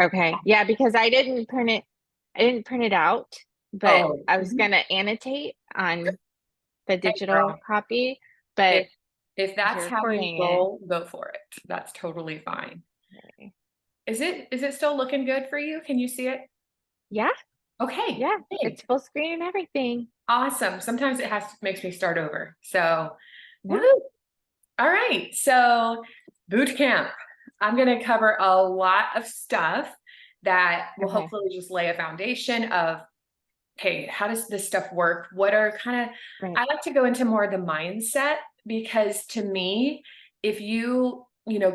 Okay. Yeah, because I didn't print it out, but Oh, I was mhm. gonna annotate on the Hey digital girl, copy, but if if as you're that's how you recording it, roll, go for it. That's totally fine. okay. Is it still looking good for you? Can you see it? Yeah, Okay. yeah, Hey, it's full screen and everything. awesome. Sometimes it has makes me start over. So, No, woohoo. All right. So, boot camp. I'm going to cover a lot of stuff that will okay, hopefully just lay a foundation of, okay, how does this stuff work? What are kind of, right. I like to go into more of the mindset because to me, if you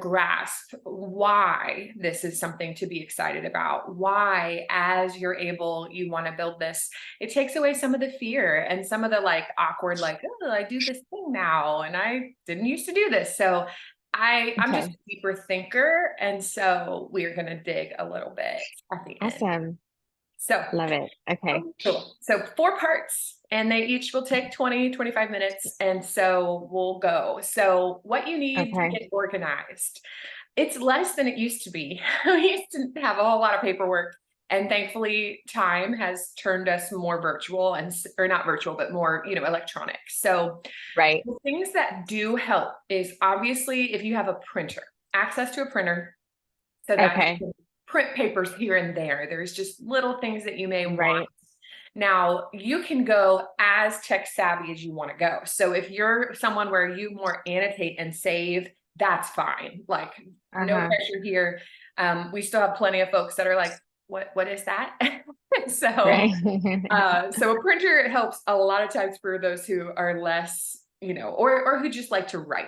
grasp why this is something to be excited about, why, as you're able, you want to build this, it takes away some of the fear and some of the like awkward, like, oh, I do this thing now and I didn't used to do this. So I'm just Okay, a deeper thinker. And so we're going to dig a little bit at the end. awesome. So Love it. Okay, cool. So 4 parts, and they each will take 20, 25 minutes. And so we'll go. So what you need to okay, get organized, it's less than it used to be. We used to have a whole lot of paperwork. And thankfully, time has turned us more virtual or not virtual, but more, electronic. So right. the things that do help is obviously if you have a printer, access to a printer, so that you Okay, can print papers here and there. There's just little things that you may want. right. Now, you can go as tech savvy as you want to go. So if you're someone where you more annotate and save, that's fine. Like no Uh-huh, pressure here. We still have plenty of folks that are like, what is that? right. So so a printer helps a lot of times for those who are less, or who just like to write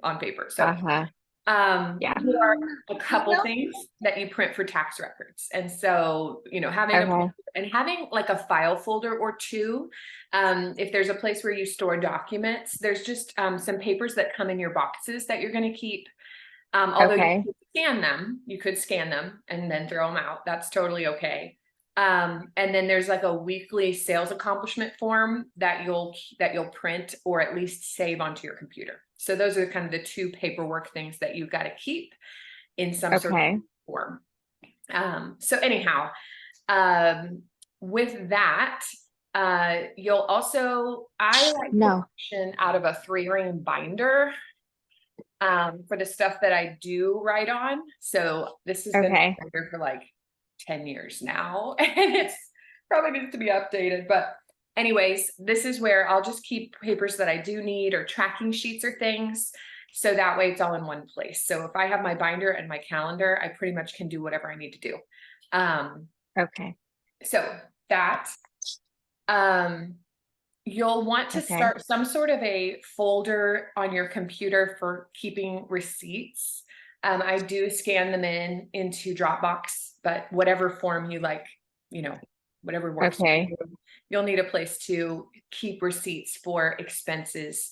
on paper. So Uh-huh, yeah. there are a couple things that you print for tax records. And so, Okay, having like a file folder or two, if there's a place where you store documents, there's just some papers that come in your boxes that you're going to keep. Although okay, you could scan them and then throw them out. That's totally okay. And then there's like a weekly sales accomplishment form that you'll print or at least save onto your computer. So those are kind of the two paperwork things that you've got to keep in some sort of okay. form. So anyhow, um, with that, you'll also I like to No, function out of a 3-ring binder for the stuff that I do write on. So this has been okay, here for like 10 years now, and it's probably needs to be updated. But anyways, this is where I'll just keep papers that I do need or tracking sheets or things. So that way it's all in one place. So if I have my binder and my calendar, I pretty much can do whatever I need to do. Um, okay, so that um you'll want to okay, start some sort of a folder on your computer for keeping receipts. I do scan them into Dropbox, but whatever form you like, you know, whatever works for okay, you. You'll need a place to keep receipts for expenses,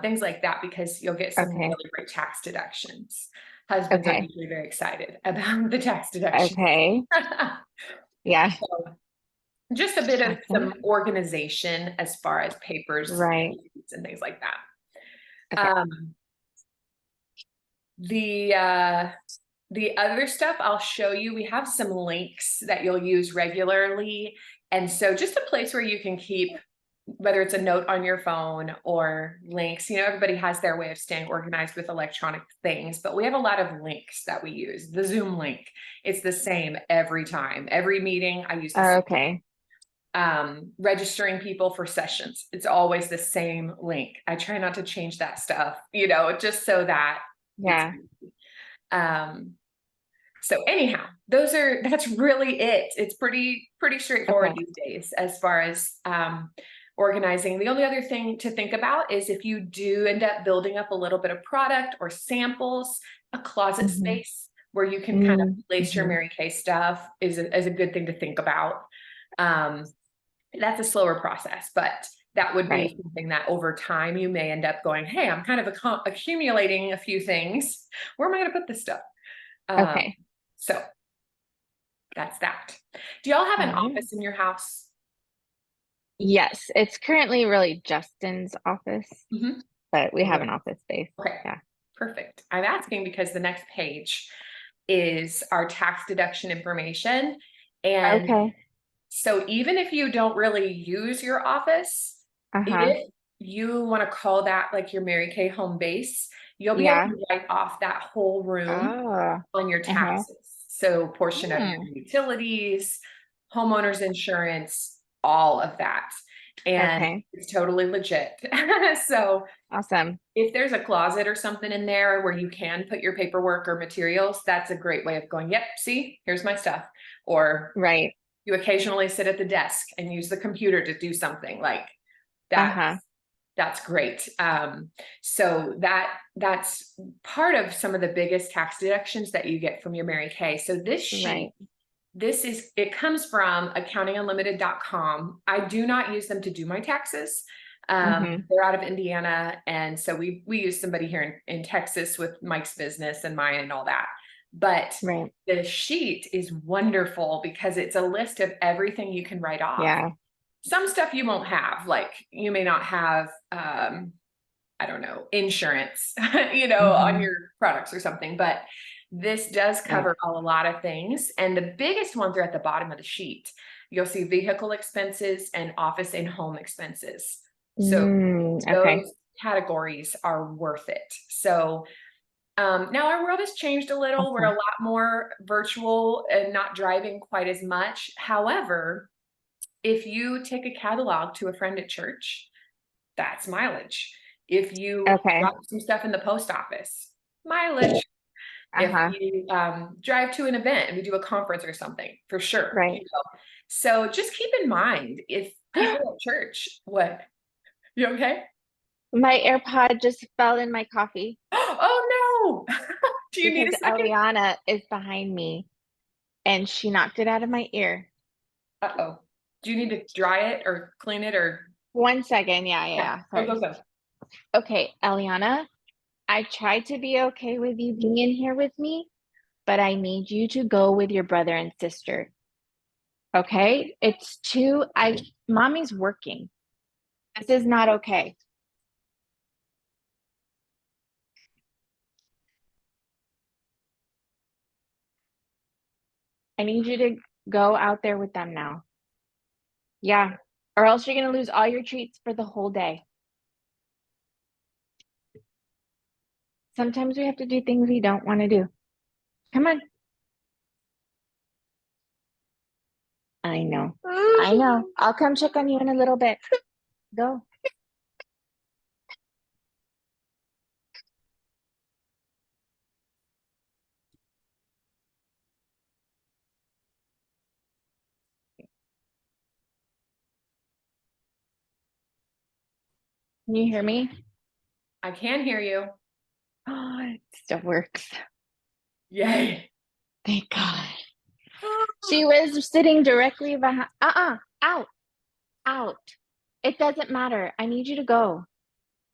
things like that, because you'll get some okay, really great tax deductions. Husbands are okay, usually very excited about the tax deduction. okay. Yeah, Just a bit of awesome. some organization as far as papers Right. and things like that. Okay, Um, the uh, the other stuff I'll show you, we have some links that you'll use regularly. And so just a place where you can keep, whether it's a note on your phone or links, everybody has their way of staying organized with electronic things, but we have a lot of links that we use. The Zoom link, it's the same every time. Every meeting, I use the same. okay, Registering people for sessions, it's always the same link. I try not to change that stuff, just so that it's yeah, um so anyhow, that's really it. It's pretty straightforward okay, these days as far as organizing. The only other thing to think about is if you do end up building up a little bit of product or samples, a closet mm-hmm. space where you can kind of place your Mm-hmm. Mary Kay stuff is a good thing to think about. um that's a slower process, but that would Right, be something that over time you may end up going, hey, I'm kind of accumulating a few things. Where am I going to put this stuff? Um, okay, so that's that. Do y'all have all an right. office in your house? Yes, it's currently really Justin's office, Mhm. but we have Okay. an office space. Okay, Yeah, perfect. I'm asking because the next page, is our tax deduction information. And Okay. so even if you don't really use your office, Uh-huh. if you want to call that like your Mary Kay home base, you'll be able Yeah. to write off that whole room Oh. on your Uh-huh. taxes. So portion of your Hmm. utilities, homeowners insurance, all of that. And Okay. it's totally legit. So Awesome. if there's a closet or something in there where you can put your paperwork or materials, that's a great way of going, yep, see, here's my stuff. Or Right. you occasionally sit at the desk and use the computer to do something like that. Uh-huh. That's great. So that's part of some of the biggest tax deductions that you get from your Mary Kay. So this sheet, Right. it comes from accountingunlimited.com. I do not use them to do my taxes. Mm-hmm. They're out of Indiana. And so we use somebody here in Texas with Mike's business and mine and all that. But Right. the sheet is wonderful because it's a list of everything you can write off. Yeah. Some stuff you won't have, like you may not have, I don't know, insurance, on Mm-hmm. your products or something, but this does Right. cover a lot of things. And the biggest ones are at the bottom of the sheet. You'll see vehicle expenses and office and home expenses. So Okay. those categories are worth it. So now our world has changed a little. We're a Awesome. lot more virtual and not driving quite as much. However, if you take a catalog to a friend at church, that's mileage. If you Okay. drop some stuff in the post office, mileage. If Uh-huh. you drive to an event and we do a conference or something, for sure. Right. So just keep in mind, if people at church, what? You okay? My AirPod just fell in my coffee Oh no! Do you need because a second? Eliana is behind me and she knocked it out of my ear. Uh-oh. Do you need to dry it or clean it or? 1 second. Yeah, yeah, Yeah, yeah. go, go, Sorry. go. Okay, Eliana, I tried to be okay with you being in here with me, but I need you to go with your brother and sister. Okay? Mommy's working. This is not okay. I need you to go out there with them now. Yeah. Or else you're going to lose all your treats for the whole day. Sometimes we have to do things we don't want to do. Come on. I know. I know. I'll come check on you in a little bit. Go. Can you hear me? I can hear you. Oh, it still works. Yay. Thank God. She was sitting directly behind. Out. Out. It doesn't matter. I need you to go.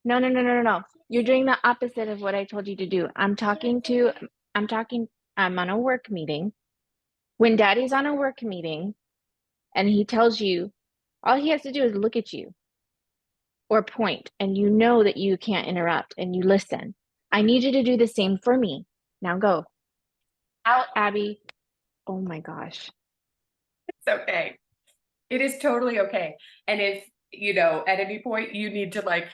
No, no, no, no, no, no. You're doing the opposite of what I told you to do. I'm on a work meeting. When daddy's on a work meeting and he tells you, all he has to do is look at you or point, and you know that you can't interrupt and you listen. I need you to do the same for me. Now go. Out, Abby. Oh my gosh. It's okay. It is totally okay. And if, at any point you need to like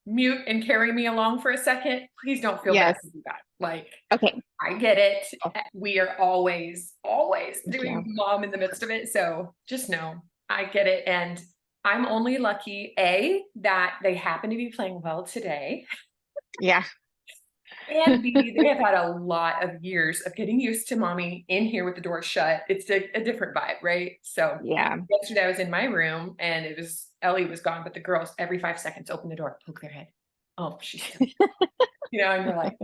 mute and carry me along for a second, please don't feel bad Yes. to do that. Like, Okay. I get it. Oh, We are always, always thank doing you. mom in the midst of it. So just know I get it. And I'm only lucky, A, that they happen to be playing well today. Yeah. And B, they have had a lot of years of getting used to mommy in here with the door shut. It's a different vibe, right? So Yeah. yesterday I was in my room and Ellie was gone, but the girls every 5 seconds open the door, poke their head. Oh, she's, and you're like,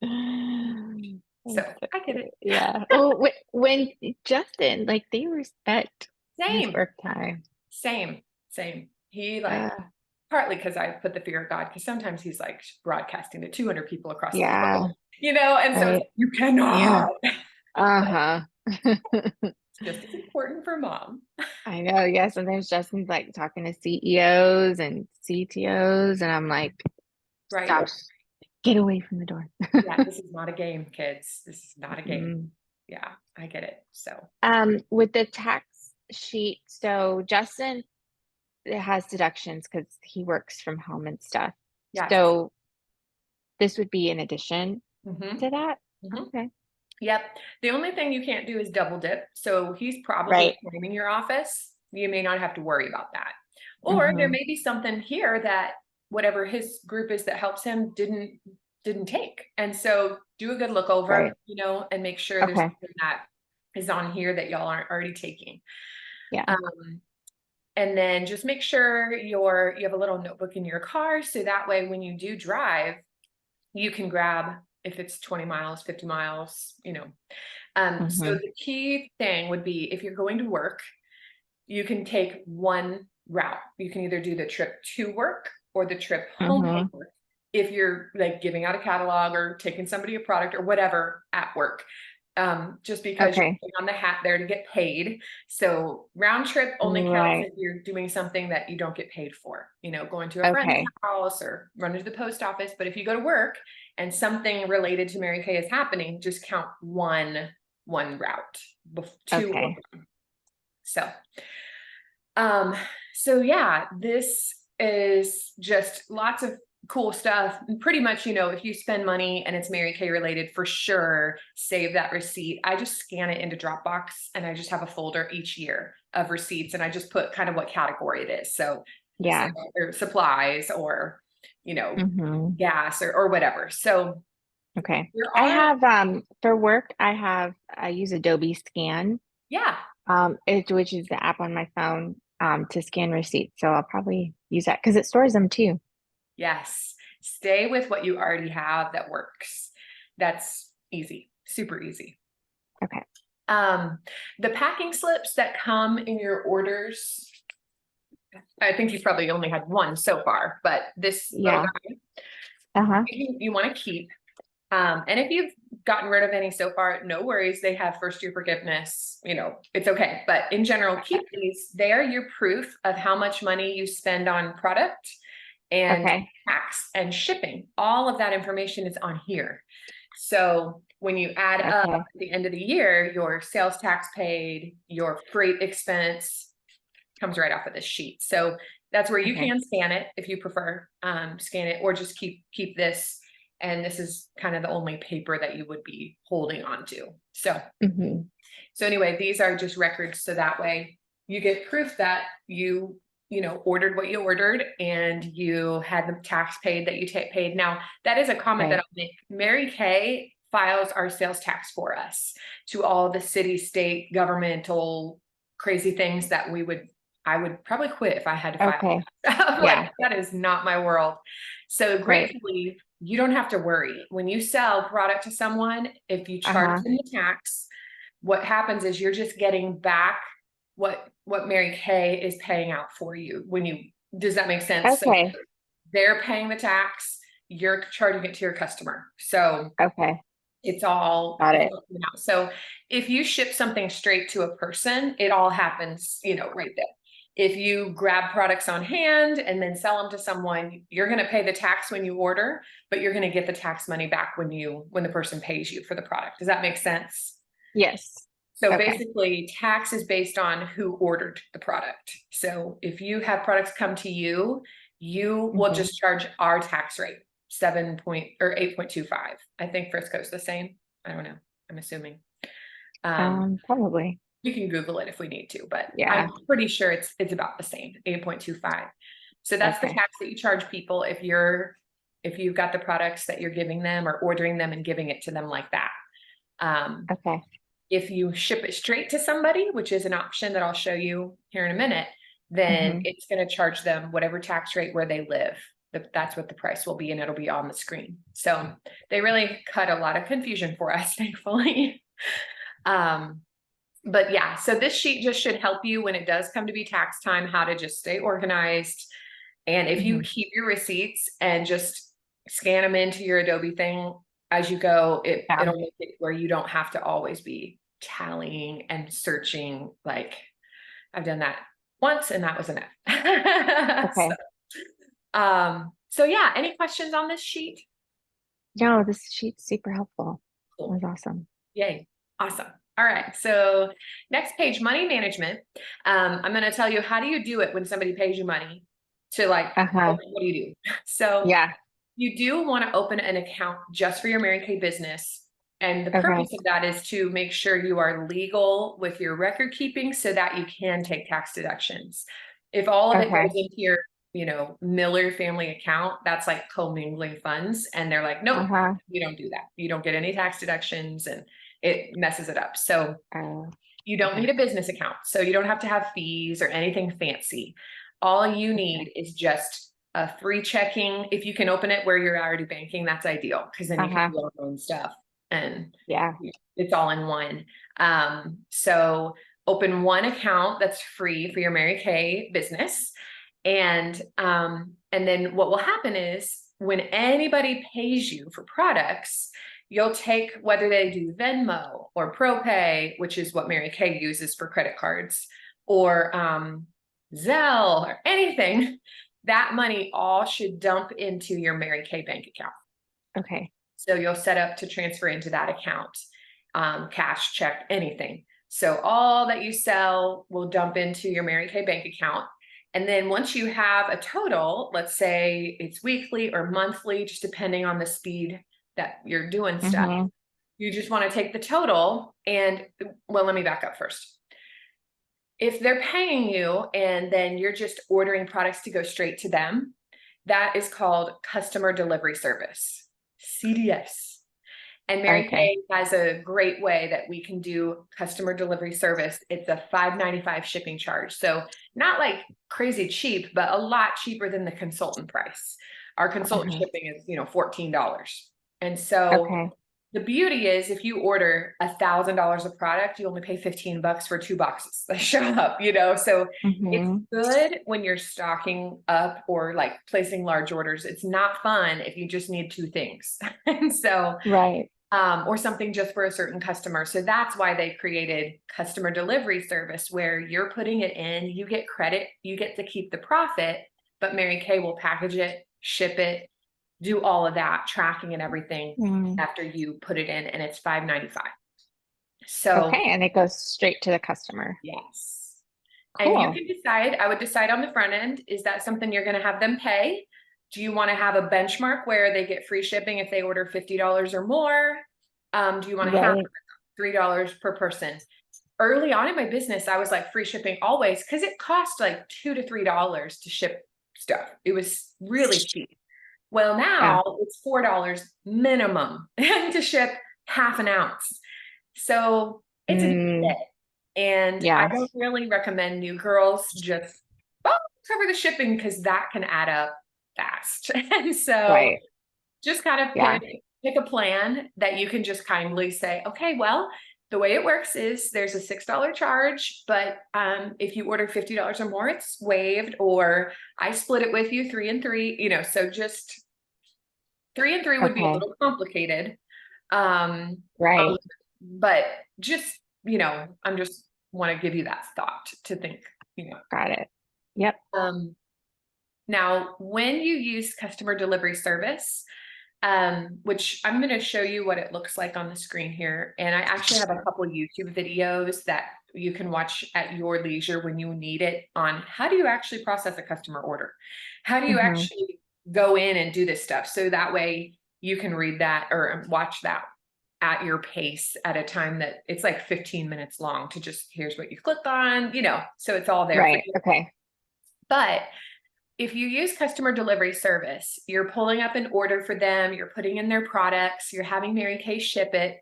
so I get it. Yeah. Oh, when Justin, like they respect his Same, work time. same, same. He Uh, partly because I put the fear of God, because sometimes he's like broadcasting to 200 people across the yeah. world, and so it's Right. like, you Yeah. cannot. Uh-huh. It's just as important for mom. I know. Yeah. Sometimes Justin's like talking to CEOs and CTOs, and I'm like, Right. stop. Get away from the door. Yeah, this is not a game, kids. This is not a game. Mm. Yeah, I get it. So, With the tax sheet, so Justin has deductions because he works from home and stuff. yes. So this would be in addition Mhm, to that? mhm. Okay. Yep. The only thing you can't do is double dip. So he's probably Right. claiming your office. You may not have to worry about that. Or there Hmm. may be something here that whatever his group is that helps him didn't take. And so do a good look over, Right. and make sure there's Okay. something that is on here that y'all aren't already taking. Yeah. Um, and then just make sure you have a little notebook in your car so that way when you do drive, you can grab if it's 20 miles, 50 miles. So Hmm. the key thing would be if you're going to work, you can take one route. You can either do the trip to work or the trip home from Hmm. work. If you're like giving out a catalog or taking somebody a product or whatever at work, just because you're Okay. putting on the hat there to get paid. So round trip only counts Right. if you're doing something that you don't get paid for, going to a friend's Okay. house or running to the post office. But if you go to work and something related to Mary Kay is happening, just count one route, two or Okay. one. So, um, so yeah, this is just lots of cool stuff. And pretty much, if you spend money and it's Mary Kay related, for sure, save that receipt. I just scan it into Dropbox and I just have a folder each year of receipts and I just put kind of what category it is. So Yeah. or supplies or, you know, Hmm. gas or whatever. So Okay. there I are, have for work, I use Adobe Scan, yeah, which is the app on my phone to scan receipts. So I'll probably use that because it stores them too. yes. Stay with what you already have that works. That's easy, super easy. Okay. Um, the packing slips that come in your orders, I think you've probably only had one so far, but this little Yeah. guy Uh-huh. you want to keep. And if you've gotten rid of any so far, no worries. They have first year forgiveness, it's okay. But in general, keep these. They are your proof of how much money you spend on product and Okay. tax and shipping. All of that information is on here. So when you add up Okay. at the end of the year, your sales tax paid, your freight expense comes right off of this sheet. So that's where you Okay. can scan it if you prefer, scan it or just keep this. And this is kind of the only paper that you would be holding on to. So Hmm. anyway, these are just records. So that way you get proof that you ordered what you ordered and you had the tax paid that you paid. Now that is a comment that Right. I'll make. Mary Kay files our sales tax for us to all the city, state, governmental crazy things that I would probably quit if I had to file. Okay. I'm like, Yeah. that is not my world. So Right. gratefully, you don't have to worry. When you sell product to someone, if you charge Uh-huh. them the tax, what happens is you're just getting back what Mary Kay is paying out for you does that make sense? So Okay. they're paying the tax, you're charging it to your customer. So Okay. it's all Got it. coming out. So if you ship something straight to a person, it all happens, right there. If you grab products on hand and then sell them to someone, you're going to pay the tax when you order, but you're going to get the tax money back when the person pays you for the product. Does that make sense? Yes. So Okay. basically, tax is based on who ordered the product. So if you have products come to you, you will Hmm. just charge our tax rate, 8.25. I think Frisco's the same. I don't know. I'm assuming. Probably. We can Google it if we need to, but Yeah. I'm pretty sure it's about the same, 8.25. So that's the Okay. tax that you charge people if you've got the products that you're giving them or ordering them and giving it to them like that. Okay. If you ship it straight to somebody, which is an option that I'll show you here in a minute, then Hmm. it's going to charge them whatever tax rate where they live. That's what the price will be, and it'll be on the screen. So they really cut a lot of confusion for us, thankfully. But yeah, so this sheet just should help you when it does come to be tax time, how to just stay organized. And if you Hmm. keep your receipts and just scan them into your Adobe thing as you go, Yeah. it'll make it where you don't have to always be tallying and searching. Like I've done that once and that was enough. Okay. So yeah, any questions on this sheet? No, this sheet's super helpful. It Cool. was awesome. Yay. Awesome. All right. So next page, money management. I'm going to tell you, how do you do it when somebody pays you money to like, Uh-huh. what do you do? So Yeah. you do want to open an account just for your Mary Kay business. And the Okay. purpose of that is to make sure you are legal with your record keeping so that you can take tax deductions. If all of it Okay. goes into your, Miller family account, that's like commingling funds. And they're like, nope, Uh-huh. you don't do that. You don't get any tax deductions and it messes it up. So Oh, you don't okay. need a business account. So you don't have to have fees or anything fancy. All you need is just a free checking. If you can open it where you're already banking, that's ideal because then you Uh-huh. can do your own stuff and Yeah. it's all in one. So open one account that's free for your Mary Kay business. And then what will happen is when anybody pays you for products, you'll take, whether they do Venmo or ProPay, which is what Mary Kay uses for credit cards, or Zelle or anything, that money all should dump into your Mary Kay bank account. Okay. So you'll set up to transfer into that account, cash, check, anything. So all that you sell will dump into your Mary Kay bank account. And then once you have a total, let's say it's weekly or monthly, just depending on the speed that you're doing stuff, Mm-hmm. you just want to take the total and, well, let me back up first. If they're paying you and then you're just ordering products to go straight to them, that is called customer delivery service, CDS. And Mary Okay. Kay has a great way that we can do customer delivery service. It's a $5.95 shipping charge. So not like crazy cheap, but a lot cheaper than the consultant price. Our consultant Uh-huh. shipping is, $14. And so Okay. the beauty is if you order $1,000 of product, you only pay $15 for 2 boxes that show up, so it's Mm-hmm. good when you're stocking up or like placing large orders. It's not fun if you just need 2 things. And so Right. or something just for a certain customer. So that's why they created customer delivery service where you're putting it in, you get credit, you get to keep the profit, but Mary Kay will package it, ship it, do all of that tracking and everything Mm. after you put it in, and it's $5.95. So Okay. And it goes straight to the customer. yes. And you Cool. can decide, I would decide on the front end, is that something you're going to have them pay? Do you want to have a benchmark where they get free shipping if they order $50 or more? Do you want to have Right. $3 per person? Early on in my business, I was like free shipping always because it cost like $2 to $3 to ship stuff. It was really cheap. Well, Yeah. now it's $4 minimum to ship half an ounce. So it's a Mm, bit. And I yeah. don't really recommend new girls just cover the shipping because that can add up fast. And so Right. just kind of Yeah. pick a plan that you can just kindly say, okay, well, the way it works is there's a $6 charge, but if you order $50 or more, it's waived, or I split it with you 3 and 3, so just 3 and 3 would be a Okay. little complicated. Um, Right. but just, I'm just want to give you that thought to think, Got it. Yep. now when you use customer delivery service, which I'm going to show you what it looks like on the screen here. And I actually have a couple YouTube videos that you can watch at your leisure when you need it on how do you actually process a customer order? How do you Mm-hmm. actually go in and do this stuff? So that way you can read that or watch that at your pace at a time that it's like 15 minutes long to just, here's what you click on, so it's all there for Right. you. Okay. But if you use customer delivery service, you're pulling up an order for them, you're putting in their products, you're having Mary Kay ship it.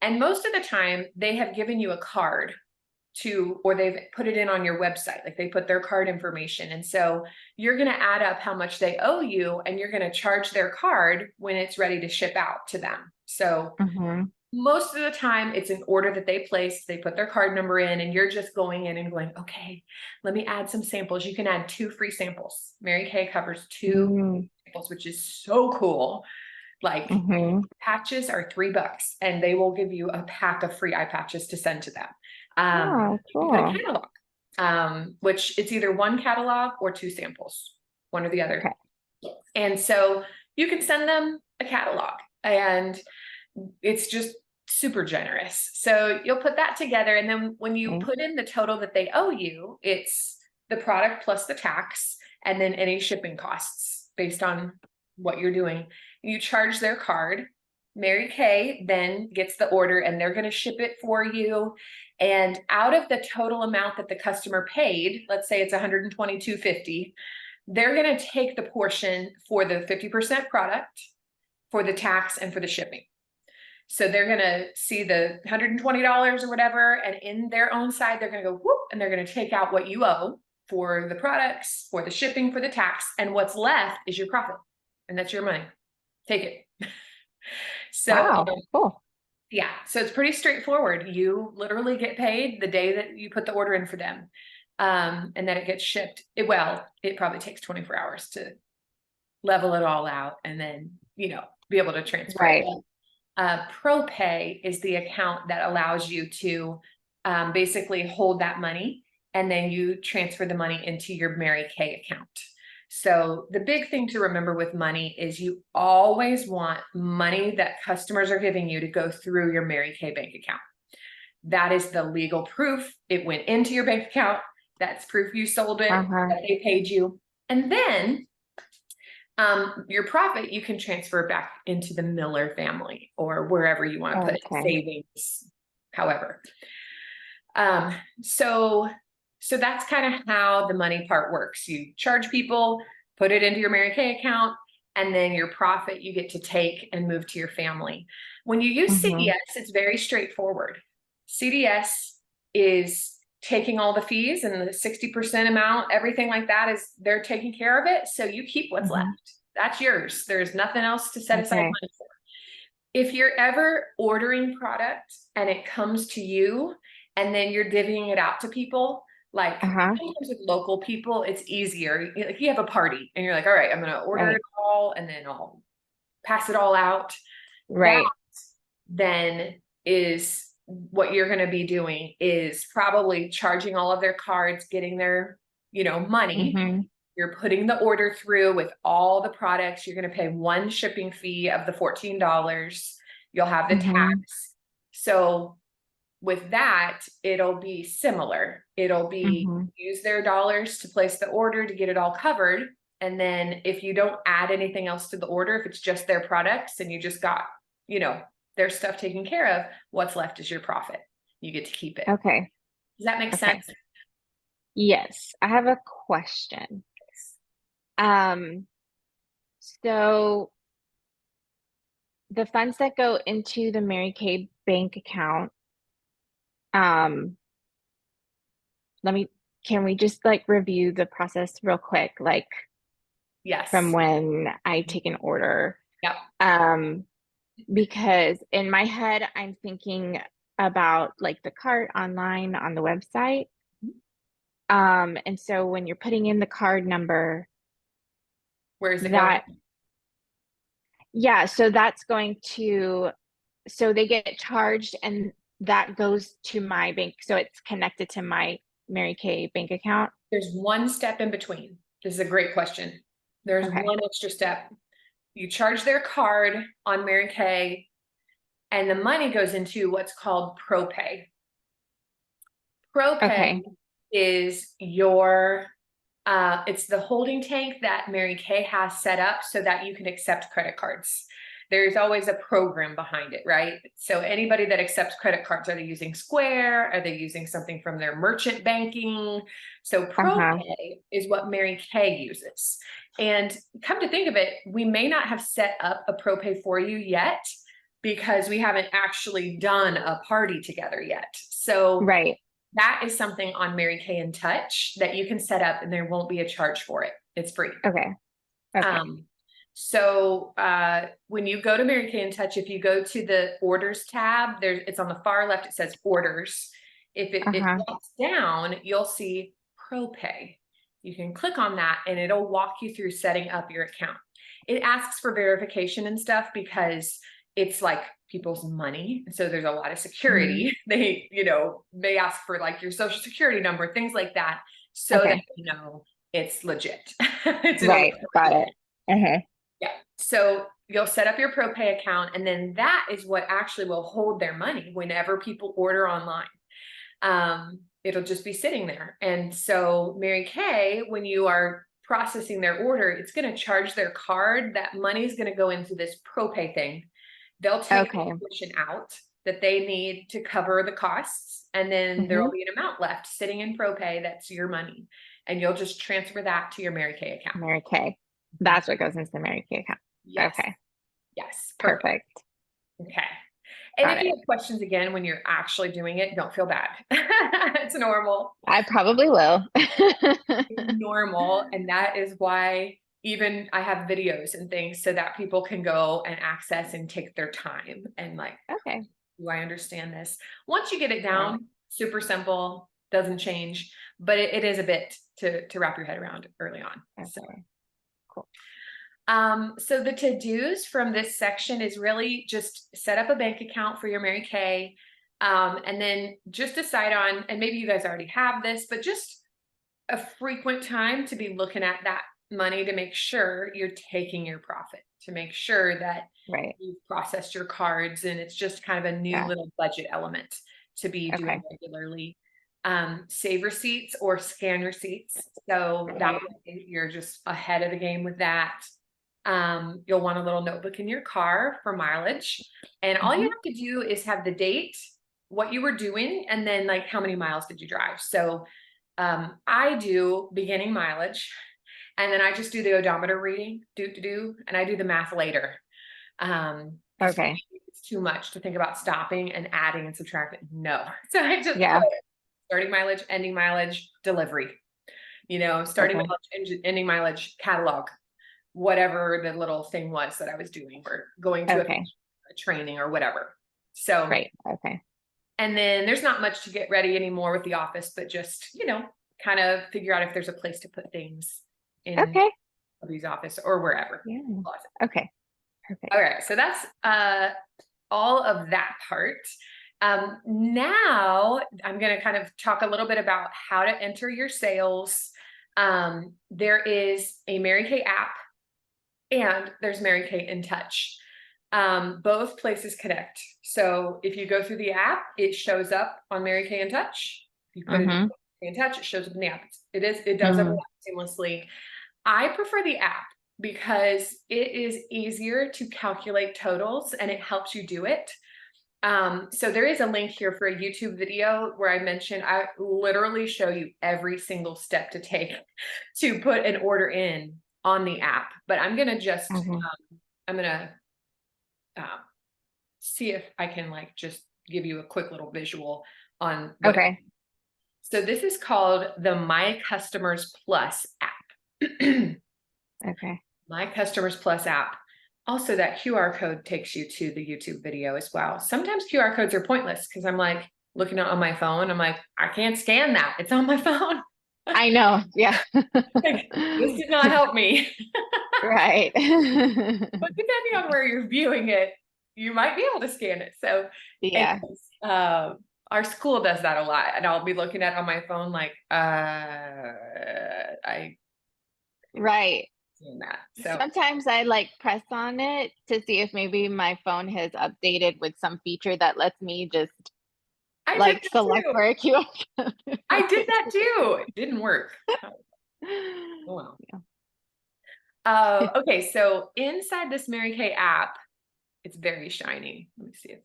And most of the time they have given you a card or they've put it in on your website, like they put their card information. And so you're going to add up how much they owe you and you're going to charge their card when it's ready to ship out to them. So Mm-hmm. most of the time it's an order that they place, they put their card number in, and you're just going in and going, okay, let me add some samples. You can add 2 free samples. Mary Kay covers 2 Mm-hmm. samples, which is so cool. Like Mm-hmm. patches are $3 and they will give you a pack of free eye patches to send to them. Oh, You can put a cool. catalog, which it's either 1 catalog or 2 samples, one or the other. Okay. And so you can send them a catalog and it's just super generous. So you'll put that together. And then when you Okay. put in the total that they owe you, it's the product plus the tax, and then any shipping costs based on what you're doing. You charge their card. Mary Kay then gets the order and they're going to ship it for you. And out of the total amount that the customer paid, let's say it's $122.50, they're going to take the portion for the 50% product, for the tax, and for the shipping. So they're going to see the $120 or whatever, and in their own side, they're going to go whoop, and they're going to take out what you owe for the products, for the shipping, for the tax, and what's left is your profit, and that's your money. Take it. So Wow. Cool. yeah, so it's pretty straightforward. You literally get paid the day that you put the order in for them, and then it gets shipped. It probably takes 24 hours to level it all out, and then be able to transfer Right. it. ProPay is the account that allows you to basically hold that money, and then you transfer the money into your Mary Kay account. So the big thing to remember with money is you always want money that customers are giving you to go through your Mary Kay bank account. That is the legal proof it went into your bank account. That's proof you sold it, that they paid you. And then your profit, you can transfer back into the Miller family or wherever you want to put it, savings, however. So that's kind of how the money part works. You charge people, put it into your Mary Kay account, and then your profit you get to take and move to your family. When you use CDS, it's very straightforward. CDS is taking all the fees and the 60% amount, everything like that is they're taking care of it. So you keep what's left. That's yours. There's nothing else to set aside money for. If you're ever ordering product and it comes to you and then you're divvying it out to people, like sometimes with local people, it's easier. Like you have a party and you're like, all right, I'm going to order it all and then I'll pass it all out. Right. That then is what you're going to be doing is probably charging all of their cards, getting their, money. You're putting the order through with all the products. You're going to pay one shipping fee of the $14. You'll have the tax. So with that, it'll be similar. It'll be use their dollars to place the order to get it all covered. And then if you don't add anything else to the order, if it's just their products and you just got, their stuff taken care of, what's left is your profit. You get to keep it. Okay. Does that make sense? Yes. I have a question. So the funds that go into the Mary Kay bank account, can we just review the process real quick? Yes. From when I take an order. Yep. Because in my head, I'm thinking about the cart online on the website. And so when you're putting in the card number, where's it going? Yeah, so that's going to, so they get charged and that goes to my bank. So it's connected to my Mary Kay bank account. There's one step in between. This is a great question. There's one extra step. You charge their card on Mary Kay and the money goes into what's called ProPay. ProPay is your, it's the holding tank that Mary Kay has set up so that you can accept credit cards. There's always a program behind it, right? So anybody that accepts credit cards, are they using Square? Are they using something from their merchant banking? So ProPay is what Mary Kay uses. And come to think of it, we may not have set up a ProPay for you yet because we haven't actually done a party together yet. So that is something on Mary Kay in Touch that you can set up and there won't be a charge for it. It's free. So when you go to Mary Kay in Touch, if you go to the orders tab, it's on the far left, it says orders. If it drops down, you'll see ProPay. You can click on that and it'll walk you through setting up your account. It asks for verification and stuff because it's like people's money. So there's a lot of security. They, may ask for your social security number, things like that. So that it's legit. It's got it. Yeah. So you'll set up your ProPay account, and then that is what actually will hold their money whenever people order online. It'll just be sitting there. And so Mary Kay, when you are processing their order, it's going to charge their card. That money is going to go into this ProPay thing. They'll take Okay. the portion out that they need to cover the costs, and then there will be an amount left sitting in ProPay. That's your money, and you'll just transfer that to your Mary Kay account. Mary Kay. That's what goes into the Mary Kay account. Yes. Okay. Yes. Perfect. Okay. And Got if you have questions again when you're actually doing it, don't feel bad. It's normal. I probably will. It's normal. And that is why even I have videos and things so that people can go and access and take their time and like, Okay. do I understand this? Once you get it down, super simple, doesn't change, but it is a bit to wrap your head around early on. Okay. So Cool. So the to-dos from this section is really just set up a bank account for your Mary Kay. And then just decide on, and maybe you guys already have this, but just a frequent time to be looking at that money to make sure you're taking your profit, to make sure that you've processed your cards, and it's just kind of a new little budget element to be doing regularly. Save receipts or scan receipts. So that way you're just ahead of the game with that. You'll want a little notebook in your car for mileage, and all you have to do is have the date, what you were doing, and then like how many miles did you drive. So I do beginning mileage, and then I just do the odometer reading, and I do the math later. It's too much to think about stopping and adding and subtracting. No. So I just starting mileage, ending mileage, delivery, starting mileage, ending mileage, catalog, whatever the little thing was that I was doing, or going to a training or whatever. So, and then there's not much to get ready anymore with the office, but just, kind of figure out if there's a place to put things in the office or wherever. Okay. Perfect. All right. So that's all of that part. Now I'm going to kind of talk a little bit about how to enter your sales. There is a Mary Kay app, and there's Mary Kay in Touch. Both places connect. So if you go through the app, it shows up on Mary Kay in Touch. If you put it in Touch, it shows up in the app. It does overlap seamlessly. I prefer the app because it is easier to calculate totals, and it helps you do it. So there is a link here for a YouTube video where I mentioned, I literally show you every single step to take to put an order in on the app, but I'm going to just, I'm going to see if I can just give you a quick little visual on. So this is called the My Customers Plus app. My Customers Plus app. Also, that QR code takes you to the YouTube video as well. Sometimes QR codes are pointless because I'm like looking on my phone. I'm like, I can't scan that. It's on my phone. I know. Yeah. This did not help me. Right. But depending on where you're viewing it, you might be able to scan it. So our school does that a lot, and I'll be looking at it on my phone like, that. So sometimes I press on it to see if maybe my phone has updated with some feature that lets me just select for a QR code. I did that too. It didn't work. Oh well. Okay, so inside this Mary Kay app, it's very shiny. Let me see if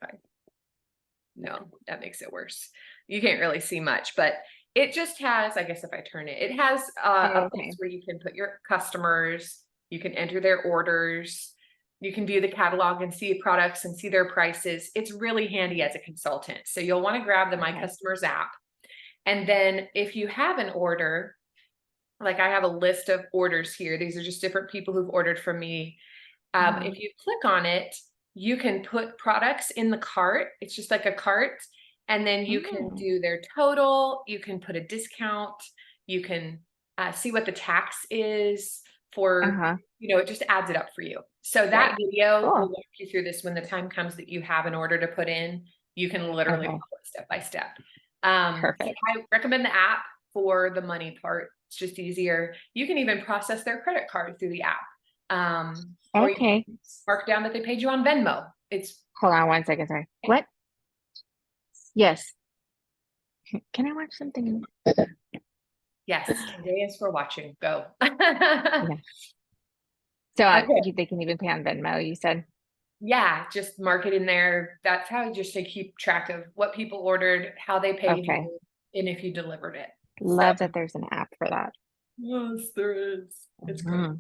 no, that makes it worse. You can't really see much, but it just has, I guess if I turn it, it has a place where you can put your customers, you can enter their orders, you can view the catalog and see products and see their prices. It's really handy as a consultant. So you'll want to grab the My Customers app. And then if you have an order, like I have a list of orders here. These are just different people who've ordered from me. If you click on it, you can put products in the cart. It's just like a cart. And then you can do their total. You can put a discount. You can see what the tax is for, it just adds it up for you. So that video will walk you through this when the time comes that you have an order to put in. You can literally follow it step by step. Perfect. So I recommend the app for the money part. It's just easier. You can even process their credit card through the app. Or you Okay. can mark down that they paid you on Venmo. It's Hold on 1 second. Sorry. What? Yes. Can I watch something? yes, today is for watching. Go. Yeah. So Okay. they can even pay on Venmo, you said? Yeah, just mark it in there. That's how just to keep track of what people ordered, how they paid Okay. you, and if you delivered it. So Love that there's an app for that. yes, there is. It's great. Hmm.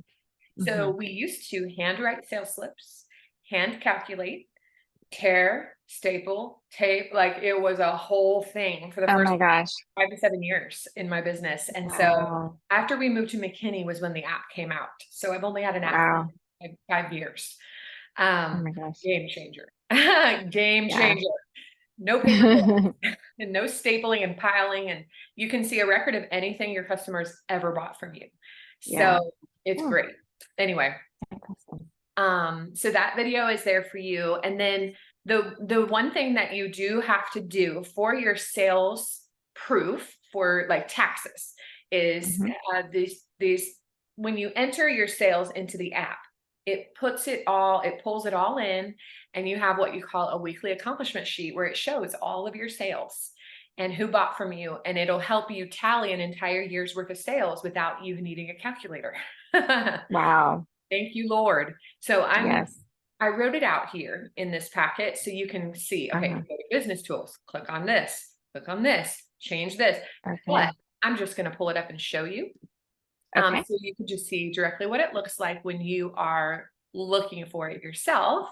So Hmm. we used to handwrite sales slips, hand calculate, tear, staple, tape. Like it was a whole thing for the Oh first my gosh. 5 to 7 years in my business. And so Wow. after we moved to McKinney was when the app came out. So I've only had an app for Wow. like 5 years. Oh my gosh. Game changer. Game Yeah. changer. No paper and no stapling and piling. And you can see a record of anything your customers ever bought from you. Yeah. So it's Oh, great. Anyway, that's awesome. so that video is there for you. And then the one thing that you do have to do for your sales proof for like taxes is Mhm. these when you enter your sales into the app, it pulls it all in, and you have what you call a weekly accomplishment sheet where it shows all of your sales and who bought from you, and it'll help you tally an entire year's worth of sales without you needing a calculator. Wow. Thank you, Lord. So Yes. I wrote it out here in this packet so you can see, okay, Uh-huh. go to business tools, click on this, change this. But Okay. I'm just going to pull it up and show you. Okay. So you can just see directly what it looks like when you are looking for it yourself.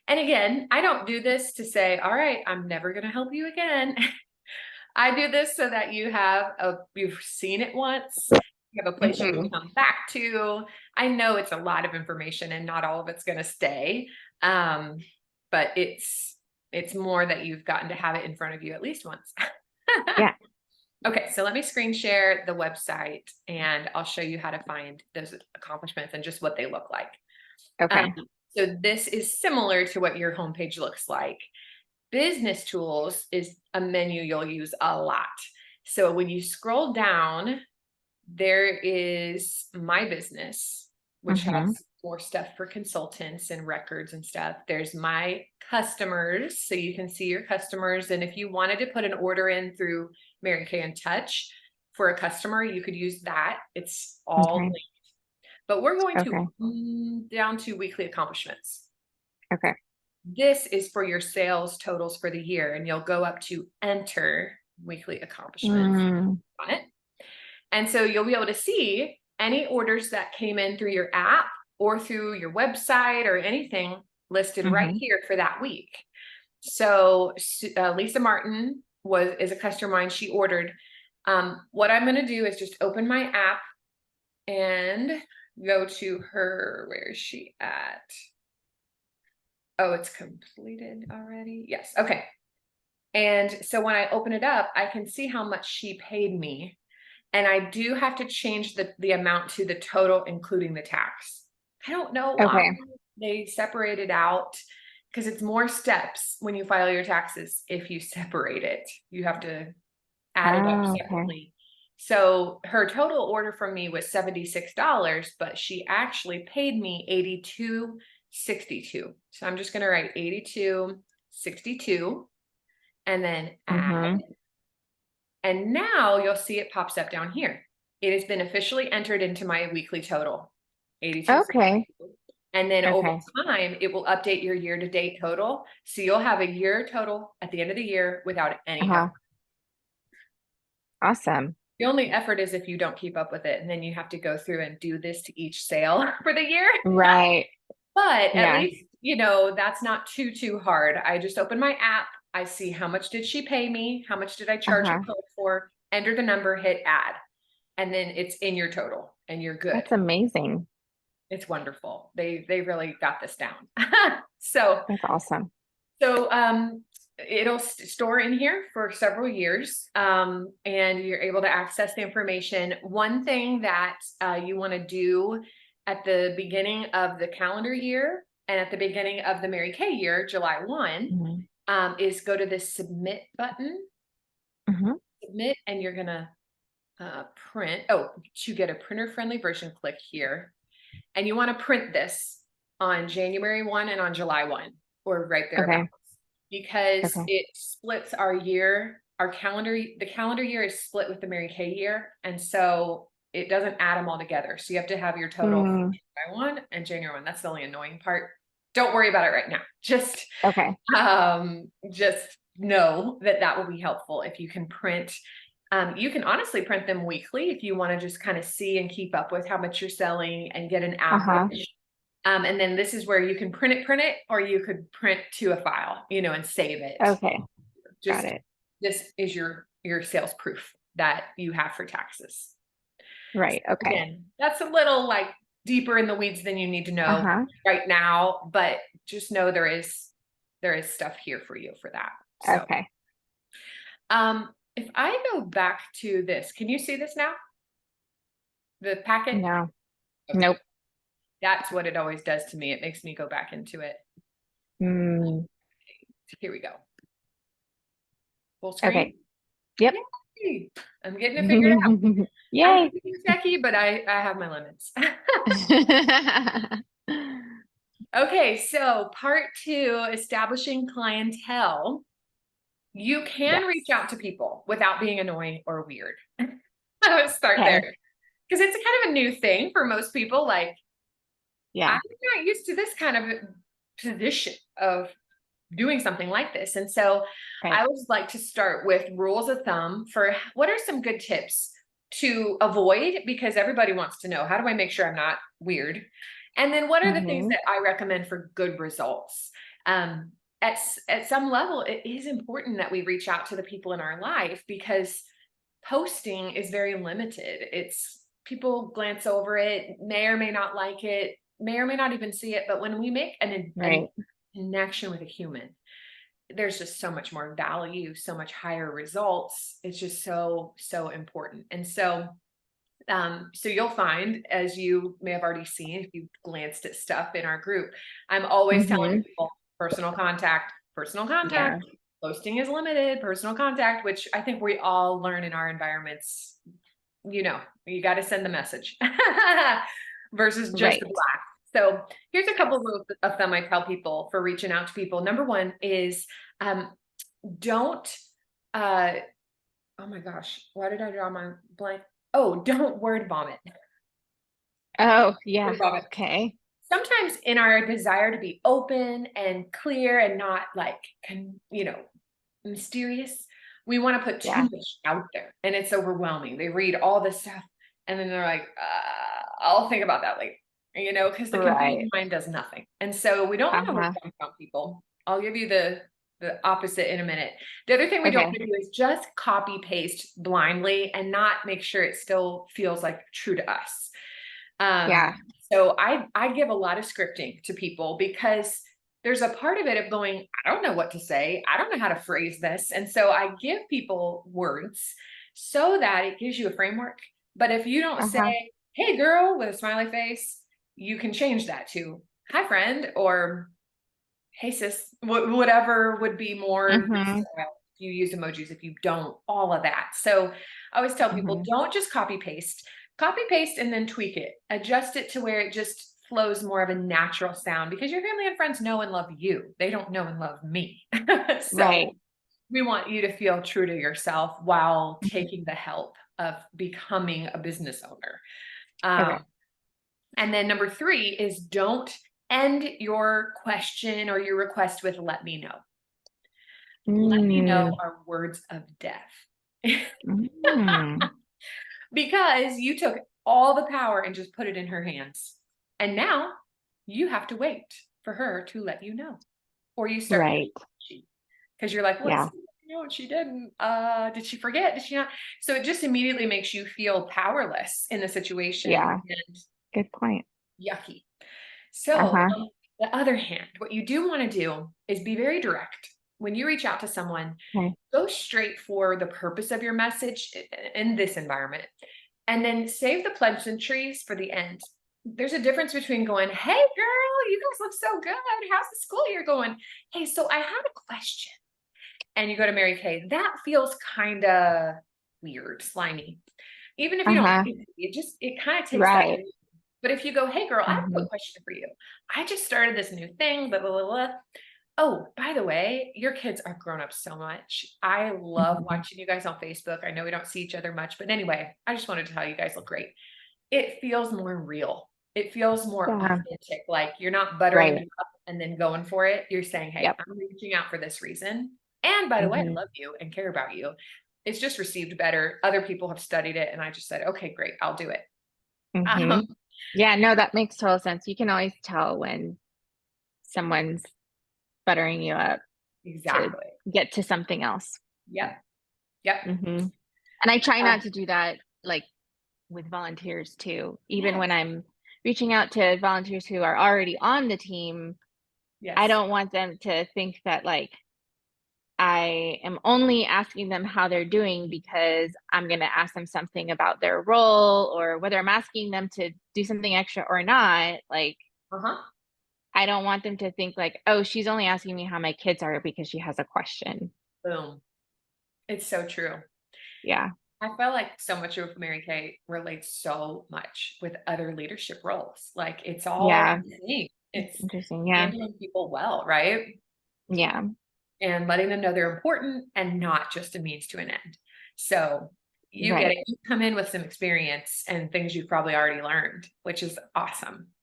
And again, I don't do this to say, all right, I'm never going to help you again. I do this so that you've seen it once, you have a place you can Mhm. come back to. I know it's a lot of information and not all of it's going to stay. Um, but it's more that you've gotten to have it in front of you at least once. Yeah. Okay, so let me screen share the website and I'll show you how to find those accomplishments and just what they look like. Okay. So this is similar to what your homepage looks like. Business tools is a menu you'll use a lot. So when you scroll down, there is my business, which Mhm. has more stuff for consultants and records and stuff. There's my customers, so you can see your customers. And if you wanted to put an order in through Mary Kay and Touch for a customer, you could use that. It's all Okay. linked. But we're going Okay. to down to weekly accomplishments. Okay. This is for your sales totals for the year, and you'll go up to enter weekly accomplishments Mm. on it. And so you'll be able to see any orders that came in through your app or through your website or anything listed right Mhm. here for that week. So Lisa Martin is a customer of mine. She ordered. What I'm going to do is just open my app and go to her. Where is she at? Oh, it's completed already. Yes. Okay. And so when I open it up, I can see how much she paid me. And I do have to change the amount to the total, including the tax. I don't know why Okay. they separate it out, because it's more steps when you file your taxes. If you separate it, you have to add it up Oh, okay. separately. So her total order from me was $76, but she actually paid me $82.62. So I'm just going to write $82.62 and then add. Mhm. And now you'll see it pops up down here. It has been officially entered into my weekly total, 82. Okay. And then over Okay. time, it will update your year-to-date total. So you'll have a year total at the end of the year without any Uh-huh. effort. Awesome. The only effort is if you don't keep up with it, and then you have to go through and do this to each sale for the year. Right. But at Yeah. least, that's not too hard. I just open my app. I see how much did she pay me? How much did I charge her Uh-huh. for? Enter the number, hit add. And then it's in your total and you're good. That's amazing. It's wonderful. They really got this down. So That's awesome. it'll store in here for several years, and you're able to access the information. One thing that you want to do at the beginning of the calendar year and at the beginning of the Mary Kay year, July 1, Mhm. is go to this submit button, Mhm. submit, and you're gonna print. Oh, to get a printer friendly version, click here. and you want to print this on January 1 and on July 1, or right there Okay. about, because Okay. it splits our year, our calendar. The calendar year is split with the Mary Kay year. And so it doesn't add them all together. So you have to have your total Mm, July 1 and January 1. That's the only annoying part. Don't worry about it right now. okay. Just know that that will be helpful if you can print. You can honestly print them weekly if you want to just kind of see and keep up with how much you're selling and get an Uh-huh. average. And then this is where you can print it, or you could print to a file, and save it. Okay. Got Just it. this is your sales proof that you have for taxes. Right. Okay. Again, that's a little like deeper in the weeds than you need to know Uh-huh. right now, but just know there is stuff here for you for that. So, Okay. if I go back to this, can you see this now? The packet? No. Okay. Nope. That's what it always does to me. It makes me go back into it. Mm, Here we go. Full screen. okay. Yep. Yay! I'm getting it figured out. I'm Yay. pretty techie, but I have my limits. Okay, so part 2, establishing clientele. You can Yes. reach out to people without being annoying or weird. I would start Okay. there because it's kind of a new thing for most people. Like, Yeah. I'm not used to this kind of position of doing something like this. And so Okay. I always like to start with rules of thumb for what are some good tips to avoid, because everybody wants to know, how do I make sure I'm not weird? And then what are the things Mhm. that I recommend for good results? At some level, it is important that we reach out to the people in our life, because posting is very limited. It's people glance over it, may or may not like it, may or may not even see it. But when we make a Right. connection with a human, there's just so much more value, so much higher results. It's just so, so important. And so, so you'll find, as you may have already seen, if you've glanced at stuff in our group, I'm always telling Mhm. people personal contact, personal Yeah. contact. Posting is limited, personal contact, which I think we all learn in our environments. You got to send the message versus just the Right. black. So here's a couple Yes. rules of thumb I tell people for reaching out to people. Number 1 is, don't, uh, oh my gosh, why did I draw my blank? Oh, don't word vomit. Oh, yeah. Word vomit. Okay. Sometimes in our desire to be open and clear and not like, mysterious, we want to put too Yeah. much out there, and it's overwhelming. They read all this stuff and then they're like, I'll think about that later, because the confused Right. mind does nothing. And so we don't want to Uh-huh. overwhelm people. I'll give you the opposite in a minute. The other thing we don't Okay. want to do is just copy paste blindly and not make sure it still feels like true to us. Yeah. So I give a lot of scripting to people, because there's a part of it of going, I don't know what to say. I don't know how to phrase this. And so I give people words so that it gives you a framework. But if you don't say, Uh-huh. hey girl, with a smiley face, you can change that to hi friend, or hey sis, whatever would be more the Mhm. style. If you use emojis, if you don't, all of that. So I always tell people, Mhm. don't just copy paste and then tweak it, adjust it to where it just flows more of a natural sound, because your family and friends know and love you. They don't know and love me. So Right. we want you to feel true to yourself while Mhm. taking the help of becoming a business owner. Okay. And then number 3 is, don't end your question or your request with let me know. Let me know Mm. are words of death. Mm. Because you took all the power and just put it in her hands. And now you have to wait for her to let you know. Or you start Right. because you're like, Yeah. what's no, she didn't. Did she forget? Did she not? So it just immediately makes you feel powerless in the situation Yeah. and Good point. yucky. So, Uh-huh. on the other hand, what you do want to do is be very direct. When you reach out to someone, Okay. go straight for the purpose of your message in this environment, and then save the pleasantries for the end. There's a difference between going, hey girl, you guys look so good. How's the school year going? Hey, so I had a question. And you go to Mary Kay. That feels kind of weird, slimy. Even if you don't, Uh-huh. it kind of takes that Right. But if you go, hey girl, I have a Mhm. quick question for you. I just started this new thing, blah, blah, blah, blah. Oh, by the way, your kids are grown up so much. I love Mhm. watching you guys on Facebook. I know we don't see each other much, but anyway, I just wanted to tell you guys look great. It feels more real. It feels more Yeah. authentic. Like you're not buttering Right. me up and then going for it. You're saying, hey, Yep. I'm reaching out for this reason. And by the way, I Mhm. love you and care about you. It's just received better. Other people have studied it. And I just said, okay, great, I'll do it. Um, Mhm. Yeah, no, that makes total sense. You can always tell when someone's buttering you up to exactly. get to something else. Yep. Yep. Mhm. And I try Um, not to do that, like, with volunteers too. Even when yes. I'm reaching out to volunteers who are already on the team, I Yes. don't want them to think that, like, I am only asking them how they're doing because I'm gonna ask them something about their role or whether I'm asking them to do something extra or not, like, Uh-huh. I don't want them to think like, "Oh, she's only asking me how my kids are because she has a question." Boom. It's so true. Yeah. I feel like so much of Mary Kay relates so much with other leadership roles. Like it's all Yeah. the same. It's It's interesting. Yeah. handling people well, right? Yeah. And letting them know they're important and not just a means to an end. So you get Right. it. You come in with some experience and things you've probably already learned, which is awesome.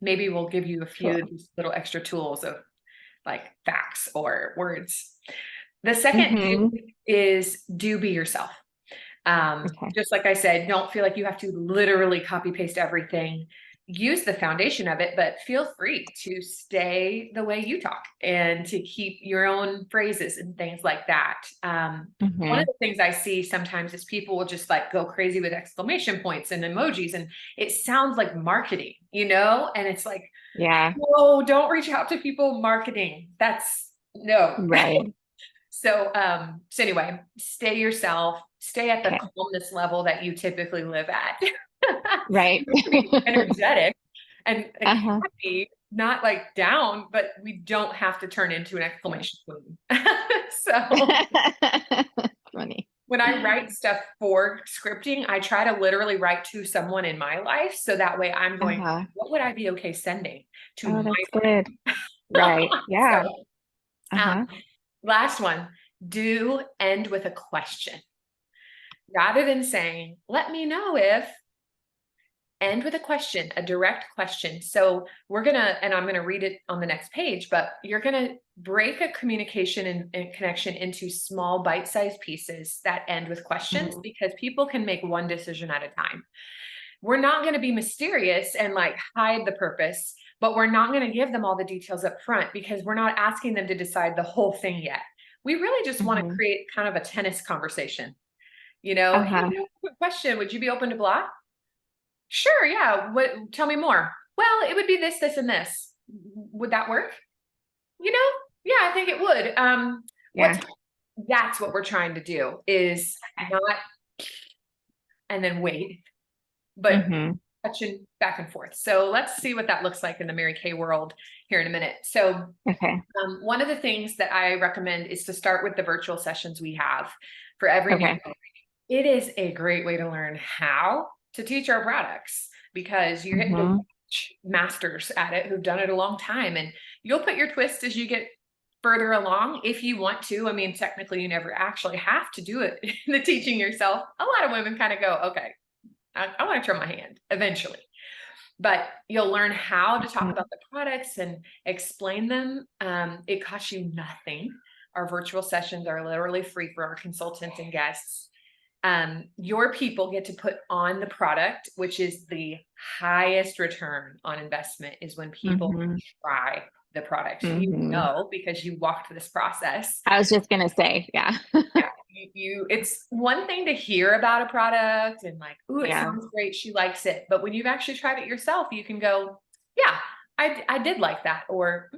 Maybe we'll give you a few Cool. little extra tools of like facts or words. The second do Mhm. is do be yourself. Okay. Just like I said, don't feel like you have to literally copy paste everything. Use the foundation of it, but feel free to stay the way you talk and to keep your own phrases and things like that. One of Mhm. the things I see sometimes is people will just like go crazy with exclamation points and emojis, and it sounds like marketing, And it's like, Yeah. whoa, don't reach out to people marketing. That's no. Right. So anyway, stay yourself, stay at the Okay. calmness level that you typically live at. Right. You can be energetic and Uh-huh. happy, not like down, but we don't have to turn into an Yeah. exclamation queen. So Funny. when I write stuff for scripting, I try to literally write to someone in my life. So that way I'm going, Uh-huh. what would I be okay sending to Oh, my that's good. friend? Right. So Yeah. um, Uh-huh. last one, do end with a question. Rather than saying, let me know if, end with a question, a direct question. So we're going to, and I'm going to read it on the next page, but you're going to break a communication and connection into small bite-sized pieces that end with questions Mhm. because people can make one decision at a time. We're not going to be mysterious and like hide the purpose, but we're not going to give them all the details up front because we're not asking them to decide the whole thing yet. We really just want to Mhm. create kind of a tennis conversation. Hey, Uh-huh. quick question. Would you be open to blah? Sure, yeah. What, tell me more. Well, it would be this, this, and this. Would that work? Yeah, I think it would. Yeah. That's what we're trying to do is Okay. not and then wait, but Mhm. touching back and forth. So let's see what that looks like in the Mary Kay world here in a minute. So Okay. one of the things that I recommend is to start with the virtual sessions we have for every new. Okay. It is a great way to learn how to teach our products because you're getting to Mhm. watch masters at it who've done it a long time, and you'll put your twist as you get further along if you want to. I mean, technically, you never actually have to do it. The teaching yourself. A lot of women kind of go, okay, I want to try my hand eventually. But you'll learn how to talk Mhm. about the products and explain them. It costs you nothing. Our virtual sessions are literally free for our consultants and guests. Your people get to put on the product, which is the highest return on investment, is when people Mhm. try the product. Mhm. Because you walked this process. I was just gonna say, yeah. Yeah, it's one thing to hear about a product and like, ooh, it Yeah. sounds great, she likes it. But when you've actually tried it yourself, you can go, yeah, I did like that, or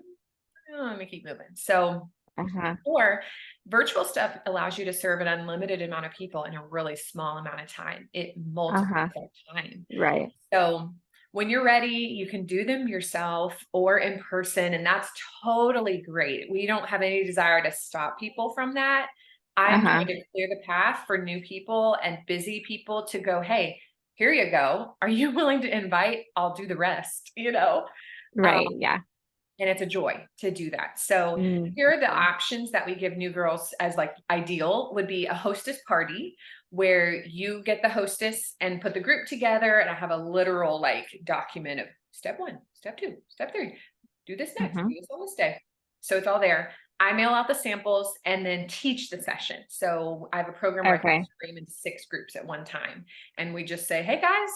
let me keep moving. So, Uh-huh. or virtual stuff allows you to serve an unlimited amount of people in a really small amount of time. It multiplies Uh-huh. our time. Right. So when you're ready, you can do them yourself or in person, and that's totally great. We don't have any desire to stop people from that. I'm Uh-huh. trying to clear the path for new people and busy people to go, hey, here you go. Are you willing to invite? I'll do the rest, Right. Um, Yeah. and it's a joy to do that. So Mm, here are the okay. options that we give new girls as like ideal would be a hostess party where you get the hostess and put the group together. And I have a literal like document of step 1, step 2, step 3, do this next, do Mhm. this on this day. So it's all there. I mail out the samples and then teach the session. So I have a program where I can Okay. stream in 6 groups at one time. And we just say, hey guys,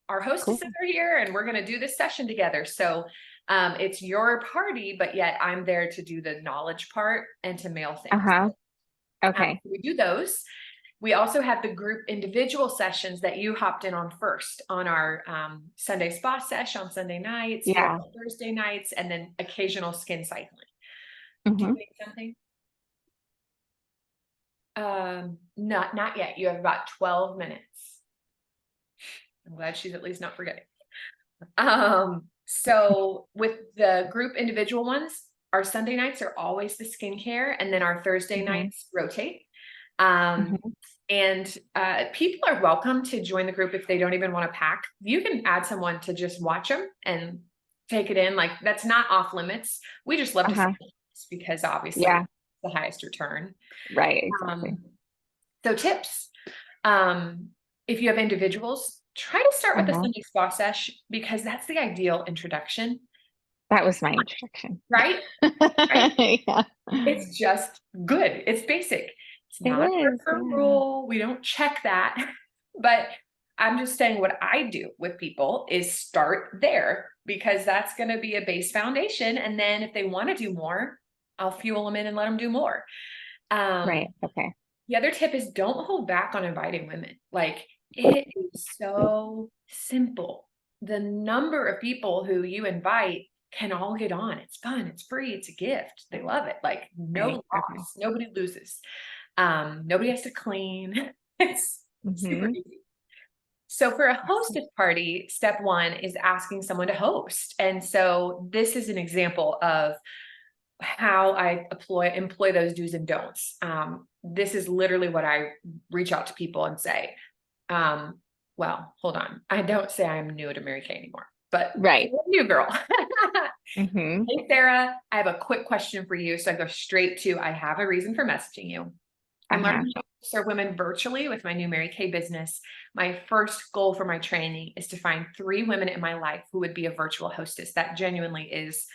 our hostesses Cool. are here and we're going to do this session together. So it's your party, but yet I'm there to do the knowledge part and to mail things. Uh-huh. Okay. We do those. We also have the group individual sessions that you hopped in on first on our Sunday spa sesh on Sunday nights, yoga Yeah. Thursday nights, and then occasional skin cycling. Do you Mhm. need something? Not yet. You have about 12 minutes. I'm glad she's at least not forgetting. So with the group individual ones, our Sunday nights are always the skincare, and then our Thursday Mhm. nights rotate. Um, Mhm. and people are welcome to join the group if they don't even want to pack. You can add someone to just watch them and take it in. Like that's not off limits. We just love to see Uh-huh. this because obviously Yeah. it's the highest return. Right. Exactly. Um, so tips. Um, if you have individuals, try to start with the Uh-huh. Sunday spa sesh because that's the ideal introduction, That was my introduction. right? Right? Yeah. It's just good. It's basic. It's It not a is. perfect Yeah. rule. We don't check that. But I'm just saying what I do with people is start there because that's going to be a base foundation. And then if they want to do more, I'll fuel them in and let them do more. Right. Um, Okay. the other tip is don't hold back on inviting women. Like it is so simple. The number of people who you invite can all get on. It's fun. It's free. It's a gift. They love it. Like no Right. Okay. loss. Nobody loses. Nobody has to clean. It's super Mhm. easy. So for a hostess party, step 1 is asking someone to host. And so this is an example of how I employ those do's and don'ts. This is literally what I reach out to people and say. Well, hold on. I don't say I'm new to Mary Kay anymore, but Right. new girl. Mhm. Hey, Sarah, I have a quick question for you. So I go straight to, I have a reason for messaging you. I'm Uh-huh. learning how to serve women virtually with my new Mary Kay business. My first goal for my training is to find 3 women in my life who would be a virtual hostess. That genuinely is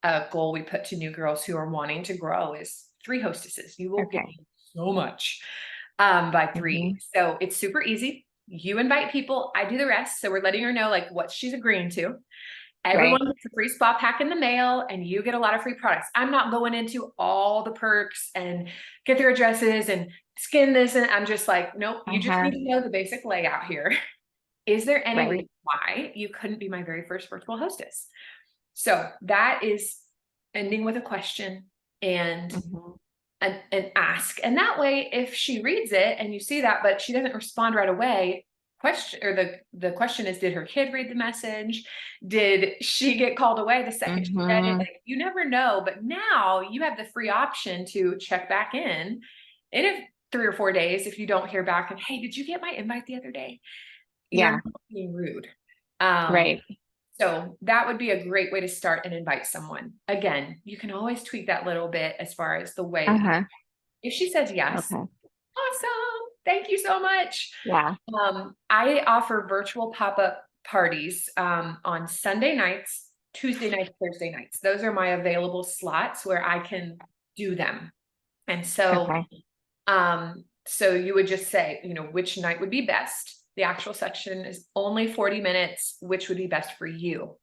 a goal we put to new girls who are wanting to grow is 3 hostesses. You will Okay. gain so much by 3. Mhm. So it's super easy. You invite people, I do the rest. So we're letting her know like what she's agreeing to. Everyone Right. gets a free spa pack in the mail and you get a lot of free products. I'm not going into all the perks and get their addresses and skin this. And I'm just like, nope, you just Uh-huh. need to know the basic layout here. Is there any Right. reason why you couldn't be my very first virtual hostess? So that is ending with a question and Mhm. and ask. And that way, if she reads it and you see that, but she doesn't respond right away, question or the question is, did her kid read the message? Did she get called away the second she read it? Mhm. Like, you never know, but now you have the free option to check back in a 3 or 4 days if you don't hear back and hey, did you get my invite the other day? You're Yeah. not being rude. Um, Right. so that would be a great way to start and invite someone. Again, you can always tweak that little bit as far as the way that you, Uh-huh. if she says yes, Okay. awesome. Thank you so much. Yeah. I offer virtual pop-up parties on Sunday nights, Tuesday nights, Thursday nights. Those are my available slots where I can do them. And Okay. so you would just say, which night would be best. The actual section is only 40 minutes, which would be best for you.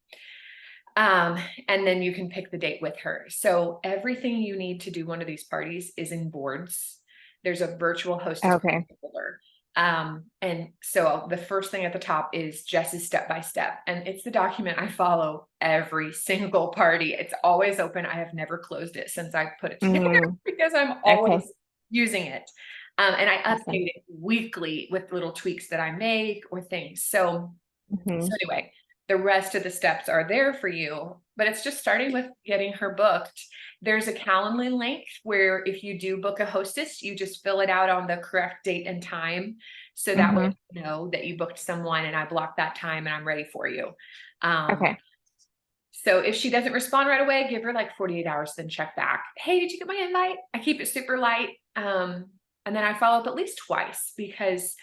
And then you can pick the date with her. So everything you need to do one of these parties is in boards. There's a virtual hostess Okay. folder. And so the first thing at the top is Jess's step by step. And it's the document I follow every single party. It's always open. I have never closed it since I put it together Mm. because I'm Okay. always using it. And I Awesome. update it weekly with little tweaks that I make or things. So Mhm. anyway, the rest of the steps are there for you, but it's just starting with getting her booked. There's a Calendly link where if you do book a hostess, you just fill it out on the correct date and time. So that way you know that you booked someone and I blocked that time and I'm ready for you. Okay. So if she doesn't respond right away, give her like 48 hours, then check back. Hey, did you get my invite? I keep it super light. And then I follow up at least twice because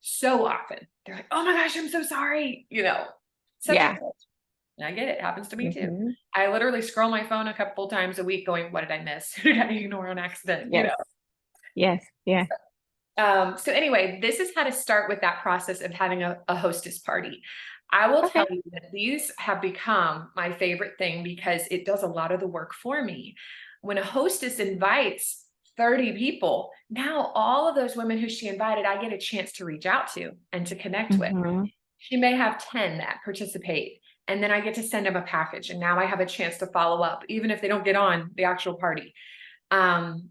so often they're like, oh my gosh, I'm so sorry. You know, such Yeah. a and I get it. It happens to me too. Mhm. I literally scroll my phone a couple times a week going, what did I miss? Who did I ignore on accident? You Yes. Yes. Yeah. know? So anyway, this is how to start with that process of having a hostess party. I will tell Okay. you that these have become my favorite thing because it does a lot of the work for me. When a hostess invites 30 people, now all of those women who she invited, I get a chance to reach out to and to connect with. Mhm. She may have 10 that participate, and then I get to send them a package. And now I have a chance to follow up, even if they don't get on the actual party.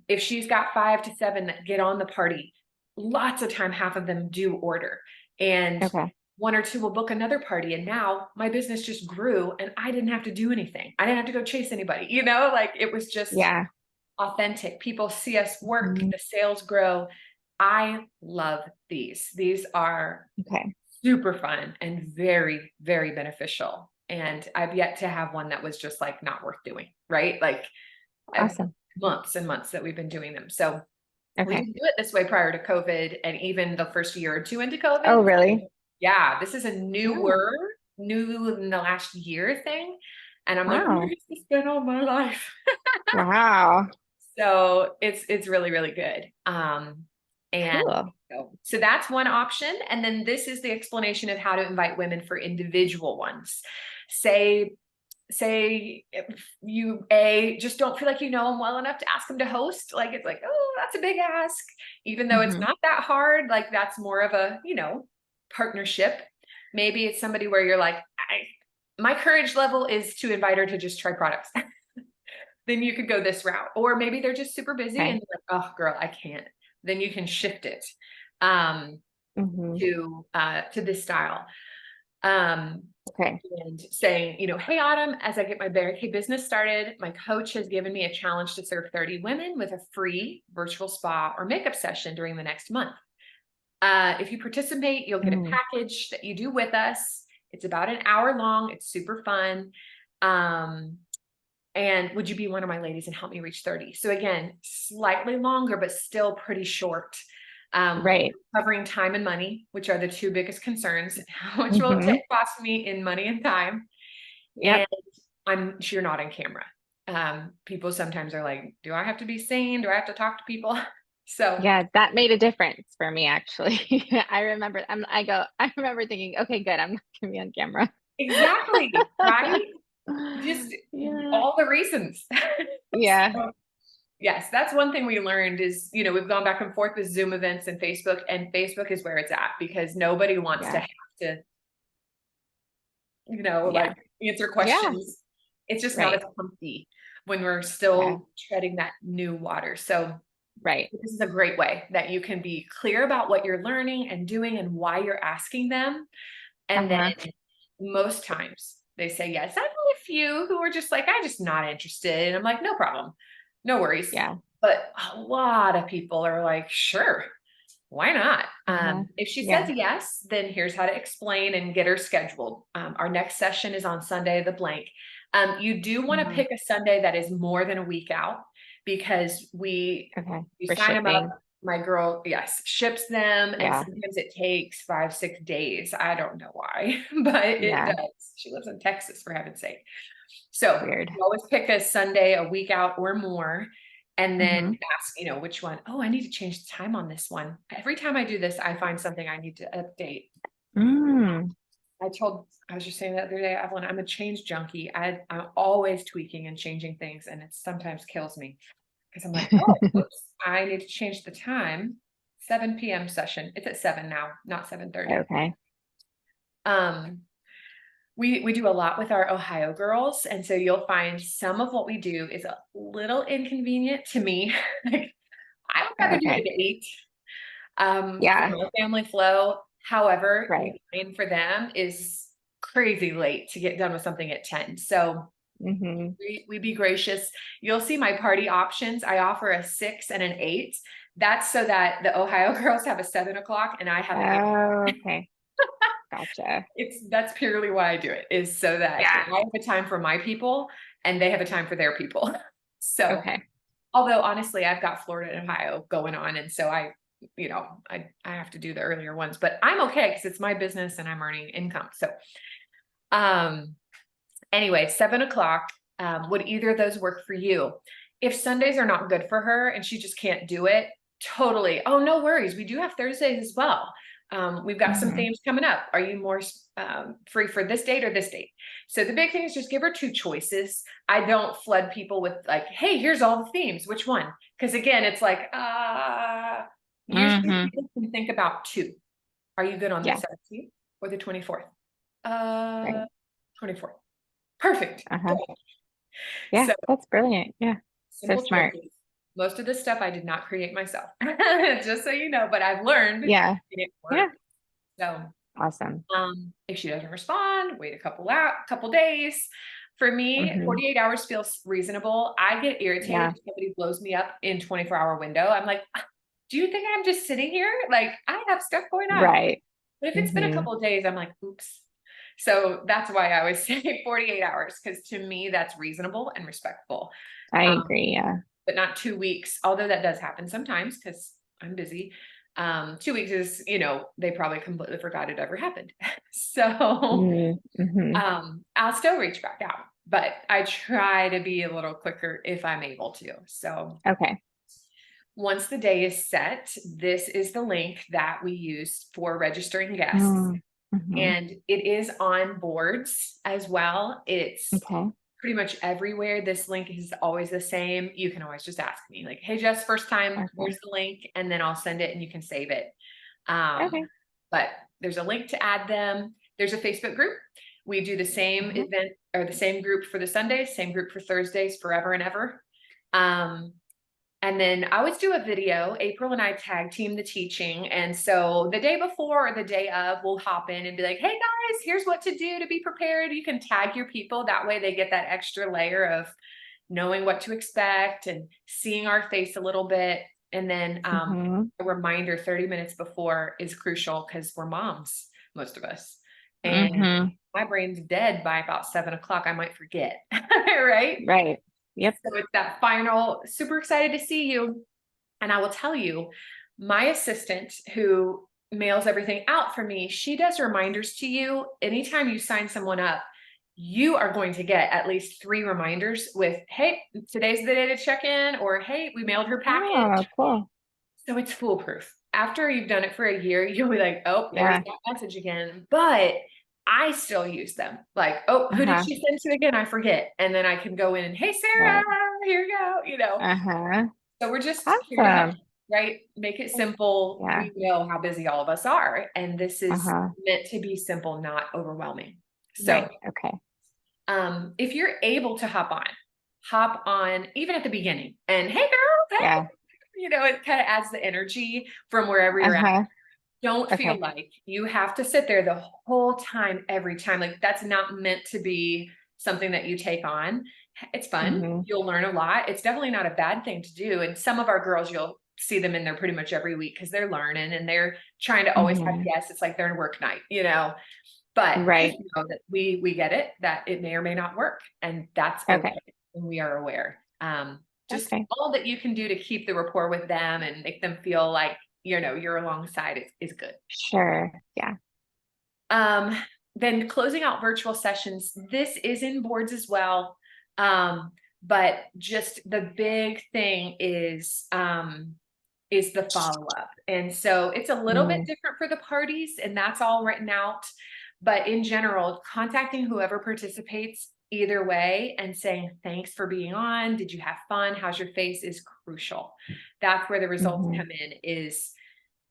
If she's got 5 to 7 that get on the party, lots of time, half of them do order. And Okay. 1 or 2 will book another party. And now my business just grew and I didn't have to do anything. I didn't have to go chase anybody, you know, like it was just Yeah. authentic. People see us work, Mhm. the sales grow. I love these. These are Okay. super fun and very, very beneficial. And I've yet to have one that was just like not worth doing, right? Like Awesome. months and months that we've been doing them. So we Okay. didn't do it this way prior to COVID and even the first year or two into Oh, COVID. really? Yeah, this is a Oh, new in the last year thing. And I'm like, where wow. has this been all my life? Wow. So it's really, really good. And Cool. so that's one option. And then this is the explanation of how to invite women for individual ones. Say if you just don't feel like you know them well enough to ask them to host, like it's like, oh, that's a big ask, even though it's Mhm. not that hard. Like that's more of a, partnership. Maybe it's somebody where you're like, my courage level is to invite her to just try products. Then you could go this route. Or maybe they're just super busy Okay. and like, oh girl, I can't. Then you can shift it um Mhm. to this style. Um Okay. and saying, hey Autumn, as I get my barricade business started, my coach has given me a challenge to serve 30 women with a free virtual spa or makeup session during the next month. If you participate, you'll get a Mm. package that you do with us. It's about an hour long. It's super fun. Um, and would you be one of my ladies and help me reach 30? So again, slightly longer, but still pretty short. Right. Covering time and money, which are the two biggest concerns. How much will it Mhm. cost me in money and time? Yep. And I'm sure not on camera. People sometimes are like, do I have to be seen? Do I have to talk to people? So Yeah, that made a difference for me actually. I remember thinking, okay, good, I'm not gonna be on camera. exactly, right? Just Yeah. all the reasons. Yeah. So, yes, that's one thing we learned is, we've gone back and forth with Zoom events and Facebook is where it's at because nobody wants to Yeah. have to, like Yeah. answer Yeah. questions. It's just not as Right. comfy when we're Yeah. still treading that new water. So Right. this is a great way that you can be clear about what you're learning and doing and why you're asking them. And then Uh-huh. most times they say yes. I know a few who are just like, I'm just not interested. And I'm like, no problem. No worries. Yeah. But a lot of people are like, sure, why not? Uh-huh. If she says Yeah. yes, then here's how to explain and get her scheduled. Our next session is on Sunday the blank. You do want to Mhm. pick a Sunday that is more than a week out because Okay. you For sign them up. shipping. My girl, yes, ships them, and Yeah. sometimes it takes 5, 6 days. I don't know why, but it Yeah. does. She lives in Texas, for heaven's sake. So Weird. you always pick a Sunday, a week out or more, and then Mhm. ask, which one. Oh, I need to change the time on this one. Every time I do this, I find something I need to update. Mm. I was just saying the other day, Evelyn, I'm a change junkie. I'm always tweaking and changing things, and it sometimes kills me because I'm like, oh, oops, I need to change the time. 7 p.m. session. It's at 7 now, not 7:30. Okay. Um, we do a lot with our Ohio girls, and so you'll find some of what we do is a little inconvenient to me. Like, I would rather do it Okay. at 8 for Yeah. my family flow. However, Right. 9 for them is crazy late to get done with something at 10. So Mm-hmm. we be gracious. You'll see my party options. I offer a 6 and an 8. That's so that the Ohio girls have a 7 o'clock and I have an 8. Oh, okay. Gotcha. That's purely why I do it, is so that Yeah. I have a time for my people and they have a time for their people. So, Okay. although honestly, I've got Florida and Ohio going on, and so I have to do the earlier ones, but I'm okay because it's my business and I'm earning income. So, anyway, 7 o'clock. Would either of those work for you? If Sundays are not good for her and she just can't do it, totally. Oh, no worries. We do have Thursdays as well. We've got some Mhm. themes coming up. Are you more free for this date or this date? So the big thing is just give her 2 choices. I don't flood people with like, hey, here's all the themes. Which one? Because again, it's like, usually Mhm. people can think about 2. Are you good on the Yeah. 17th or the 24th? Right. 24th. Perfect. Uh-huh. Good. Yeah, So that's brilliant. Yeah. So simple smart. choices. Most of this stuff I did not create myself, just so you know, but I've learned Yeah. it Yeah. works. So, Awesome. if she doesn't respond, wait a couple days. For me, Mhm. 48 hours feels reasonable. I get irritated Yeah. if somebody blows me up in 24-hour window. I'm like, do you think I'm just sitting here? Like, I have stuff going on. Right. But if it's been a Mhm. couple of days, I'm like, oops. So that's why I always say 48 hours, because to me, that's reasonable and respectful. I Um, agree. Yeah. but not 2 weeks, although that does happen sometimes because I'm busy. 2 weeks is, they probably completely forgot it ever happened. So, Mhm. I'll still reach back out, but I try to be a little quicker if I'm able to. So Okay. once the day is set, this is the link that we use for registering guests. Mhm. And it is on boards as well. It's Okay. pretty much everywhere. This link is always the same. You can always just ask me like, hey, Jess, first time, Okay. here's the link. And then I'll send it and you can save it. Um, Okay. but there's a link to add them. There's a Facebook group. We do the same Mhm. event or the same group for the Sundays, same group for Thursdays, forever and ever. And then I always do a video. April and I tag team the teaching. And so the day before or the day of, we'll hop in and be like, hey guys, here's what to do to be prepared. You can tag your people. That way they get that extra layer of knowing what to expect and seeing our face a little bit. And then Mhm. a reminder 30 minutes before is crucial because we're moms, most of us. And Mhm. my brain's dead by about 7 o'clock. I might forget, right? Right. Yep. So it's that final, super excited to see you. And I will tell you, my assistant who mails everything out for me, she does reminders to you. Anytime you sign someone up, you are going to get at least 3 reminders with, hey, today's the day to check in, or hey, we mailed her Oh, package. cool. So it's foolproof. After you've done it for a year, you'll be like, oh, there's Yeah. that message again. But I still use them. Like, oh, who did Uh-huh. she send to again? I forget. And then I can go in and, hey, Sarah, Right. here you go. Uh-huh. So we're just here to help, Awesome. right? Make it simple. Yeah. We know how busy all of us are. And this is Uh-huh. meant to be simple, not overwhelming. So Right. Okay. if you're able to hop on even at the beginning and hey girl, hey, Yeah. it kind of adds the energy from wherever you're at. Uh-huh. Don't feel Okay. like you have to sit there the whole time, every time. Like that's not meant to be something that you take on. It's fun. Mhm. You'll learn a lot. It's definitely not a bad thing to do. And some of our girls, you'll see them in there pretty much every week because they're learning and they're trying to always have Mhm. yes. It's like their work night. But just Right. know that we get it, that it may or may not work. And that's Okay. okay. And we are aware. Just Okay. all that you can do to keep the rapport with them and make them feel like, you're alongside is good. Sure. Yeah. Um, then closing out virtual sessions, this is in boards as well. But just the big thing is the follow-up. And so it's a little bit Mm. different for the parties, and that's all written out. But in general, contacting whoever participates either way and saying, thanks for being on. Did you have fun? How's your face is crucial. That's where the results Mhm. come in, is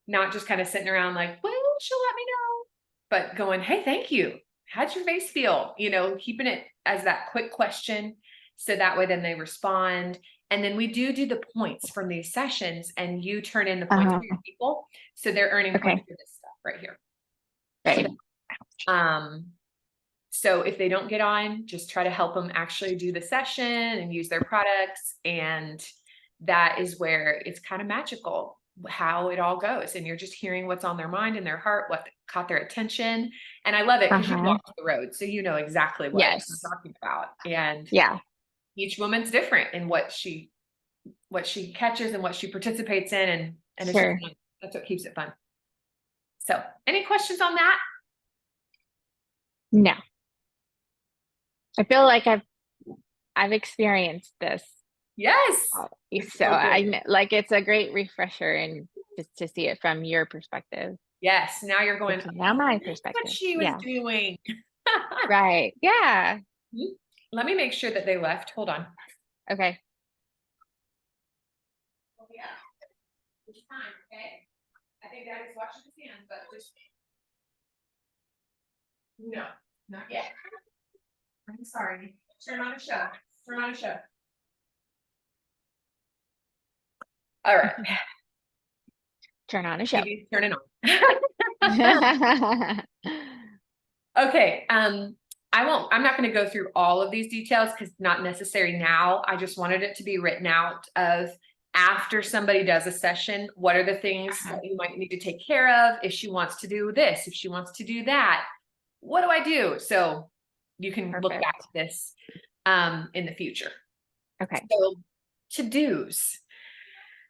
not just kind of sitting around like, well, she'll let me know, but going, hey, thank you. How'd your face feel? Keeping it as that quick question. So that way then they respond. And then we do the points from these sessions and you turn in the points Uh-huh. for your people. So they're earning points Okay. for this stuff right here. So, Right. um, So if they don't get on, just try to help them actually do the session and use their products. And that is where it's kind of magical how it all goes. And you're just hearing what's on their mind and their heart, what caught their attention. And I love it because you Uh-huh. walk the road, so you know exactly what I'm Yes. talking about. And Yeah. each woman's different in what she catches and what she participates in, and it's just Sure. fun. That's what keeps it fun. So, any questions on that? No. I feel like I've experienced this. Yes. It's So so good. like it's a great refresher and just to see it from your perspective. Yes. Now you're going, It's now oh, my this is what perspective. she was Yeah. doing. Right. Yeah. Let me make sure that they left. Hold on. Okay. Oh, yeah. It's time, okay? I think Daddy's washing his hands, but just no, not yet. I'm sorry. Turn on a show. Turn on a show. All right. Turn on a show. TV's turning on. Okay. I'm not going to go through all of these details because not necessary now. I just wanted it to be written out of after somebody does a session, what are the things that you might need to take care of if she wants to do this, if she wants to do that, what do I do? So you can look Perfect. back to this in the future. Okay. So to-dos.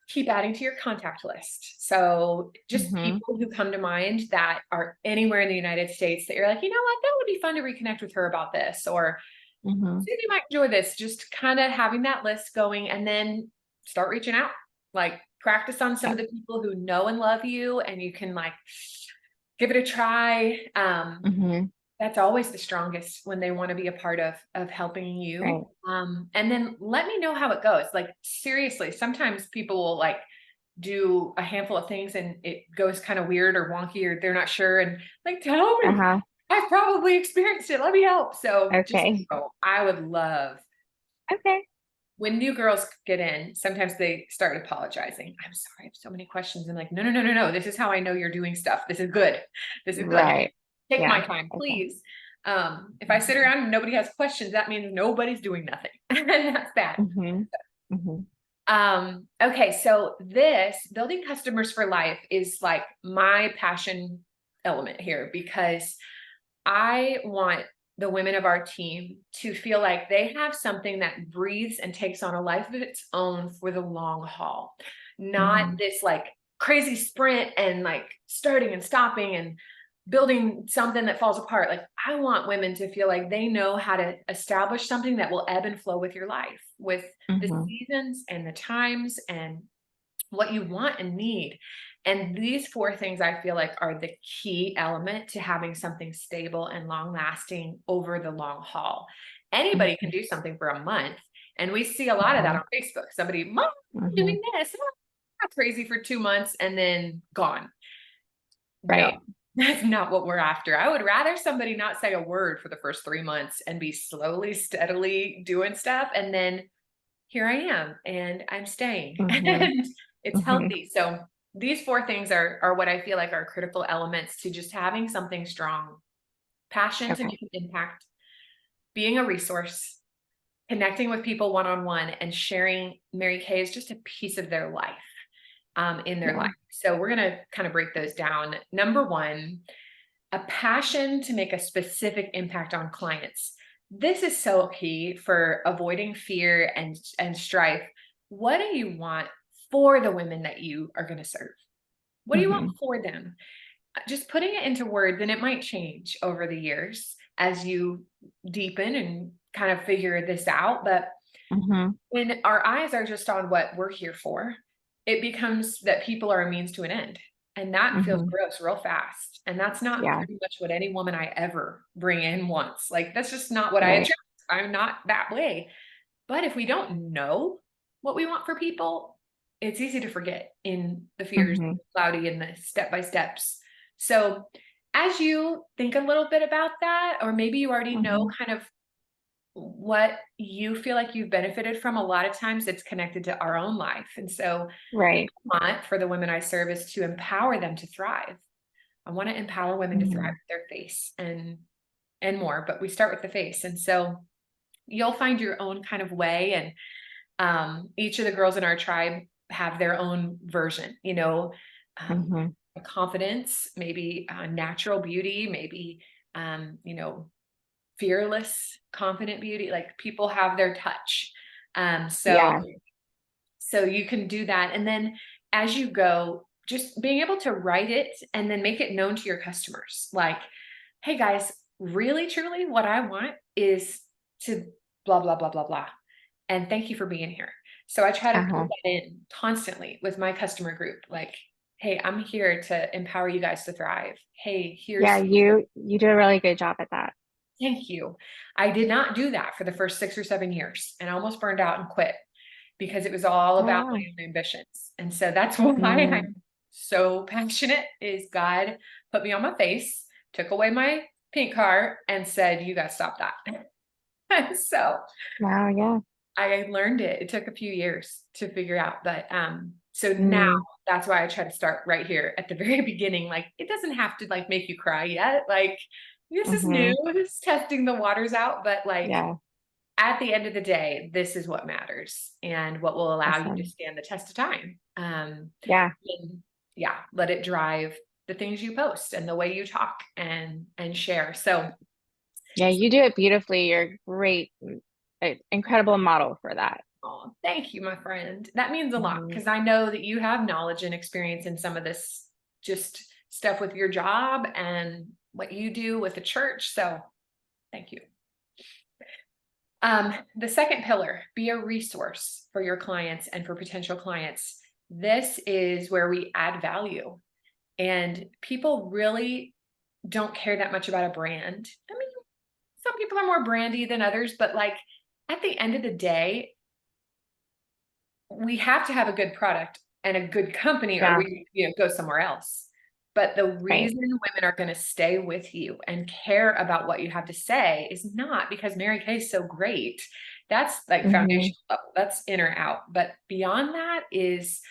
Keep adding to your contact list. So just people who come to mind that are anywhere in the United States that you're like, you know what, that would be fun to reconnect with her about this, or see if you might enjoy this. Just kind of having that list going and then start reaching out. Like practice on some of the people who know and love you and you can like give it a try. That's always the strongest when they want to be a part of helping you. Right. And then let me know how it goes. Like seriously, sometimes people will like do a handful of things and it goes kind of weird or wonky or they're not sure. And like, tell me, I've probably experienced it. Let me help. So just, Okay. I would love Okay. when new girls get in, sometimes they start apologizing. I'm sorry, I have so many questions. And like, no, no, no, no, no. This is how I know you're doing stuff. This is good. This is good. Right. Take my Yeah. time, Okay. please. If I sit around and nobody has questions, that means nobody's doing nothing. And that's bad. Okay, so this building customers for life is like my passion element here because I want the women of our team to feel like they have something that breathes and takes on a life of its own for the long haul, not this like crazy sprint and like starting and stopping and building something that falls apart. Like I want women to feel like they know how to establish something that will ebb and flow with your life, with the seasons and the times and what you want and need. And these 4 things I feel like are the key element to having something stable and long lasting over the long haul. Anybody can do something for a month. And we see a lot of that on Facebook. Somebody, Mom, I'm doing this. I'm crazy for 2 months and then gone. Right. No, that's not what we're after. I would rather somebody not say a word for the first 3 months and be slowly, steadily doing stuff. And then here I am and I'm staying and it's healthy. So these 4 things are what I feel like are critical elements to just having something strong, passion to make an impact, being a resource, connecting with people one-on-one and sharing Mary Kay is just a piece of their life. In their life. So we're going to kind of break those down. Number 1, a passion to make a specific impact on clients. This is so key for avoiding fear and strife. What do you want for the women that you are going to serve? What do you want for them? Just putting it into words, and it might change over the years as you deepen and kind of figure this out. But when our eyes are just on what we're here for, it becomes that people are a means to an end. And that feels gross real fast. And that's not pretty much what any woman I ever bring in wants. Like, that's just not what I attract. I'm not that way. But if we don't know what we want for people, it's easy to forget in the fears, the cloudy, and the step-by-steps. So as you think a little bit about that, or maybe you already know kind of what you feel like you've benefited from, a lot of times it's connected to our own life. And so I want for the women I serve is to empower them to thrive. I want to empower women to thrive with their face and and more, but we start with the face. And so you'll find your own kind of way. And each of the girls in our tribe have their own version, Mm-hmm. confidence, maybe natural beauty, maybe, fearless, confident beauty. Like people have their touch. Um, so, Yeah. so you can do that. And then as you go, just being able to write it and then make it known to your customers. Like, hey guys, really, truly what I want is to blah, blah, blah, blah, blah. And thank you for being here. So I try to put Uh-huh. that in constantly with my customer group. Like, hey, I'm here to empower you guys to thrive. Hey, Yeah, here's you do a really good job at that. thank you. I did not do that for the first 6 or 7 years and I almost burned out and quit because it was all Oh about my wow. own ambitions. And so that's why Mm, I'm so passionate is God put me on my face, took away my pink car and said, you got to stop that. And so wow, yeah. I learned it. It took a few years to figure out, but so now Mm, that's why I try to start right here at the very beginning. Like it doesn't have to like make you cry yet. Like this is mm-hmm. new, this is testing the waters out, but like Yeah, at the end of the day, this is what matters and what will allow you to awesome. stand the test of time. Yeah. And yeah, let it drive the things you post and the way you talk and share. So Yeah, you do it beautifully. You're great, incredible model for that. oh, thank you, my friend. That means a lot Hmm. because I know that you have knowledge and experience in some of this just stuff with your job and what you do with the church. So thank you. The second pillar, be a resource for your clients and for potential clients. This is where we add value. And people really don't care that much about a brand. I mean, some people are more brandy than others, but like at the end of the day, we have to have a good product and a good company or Yeah, we go somewhere else. But the right. reason women are going to stay with you and care about what you have to say is not because Mary Kay is so great. That's like Hmm. foundational level. That's in or out. But beyond that is,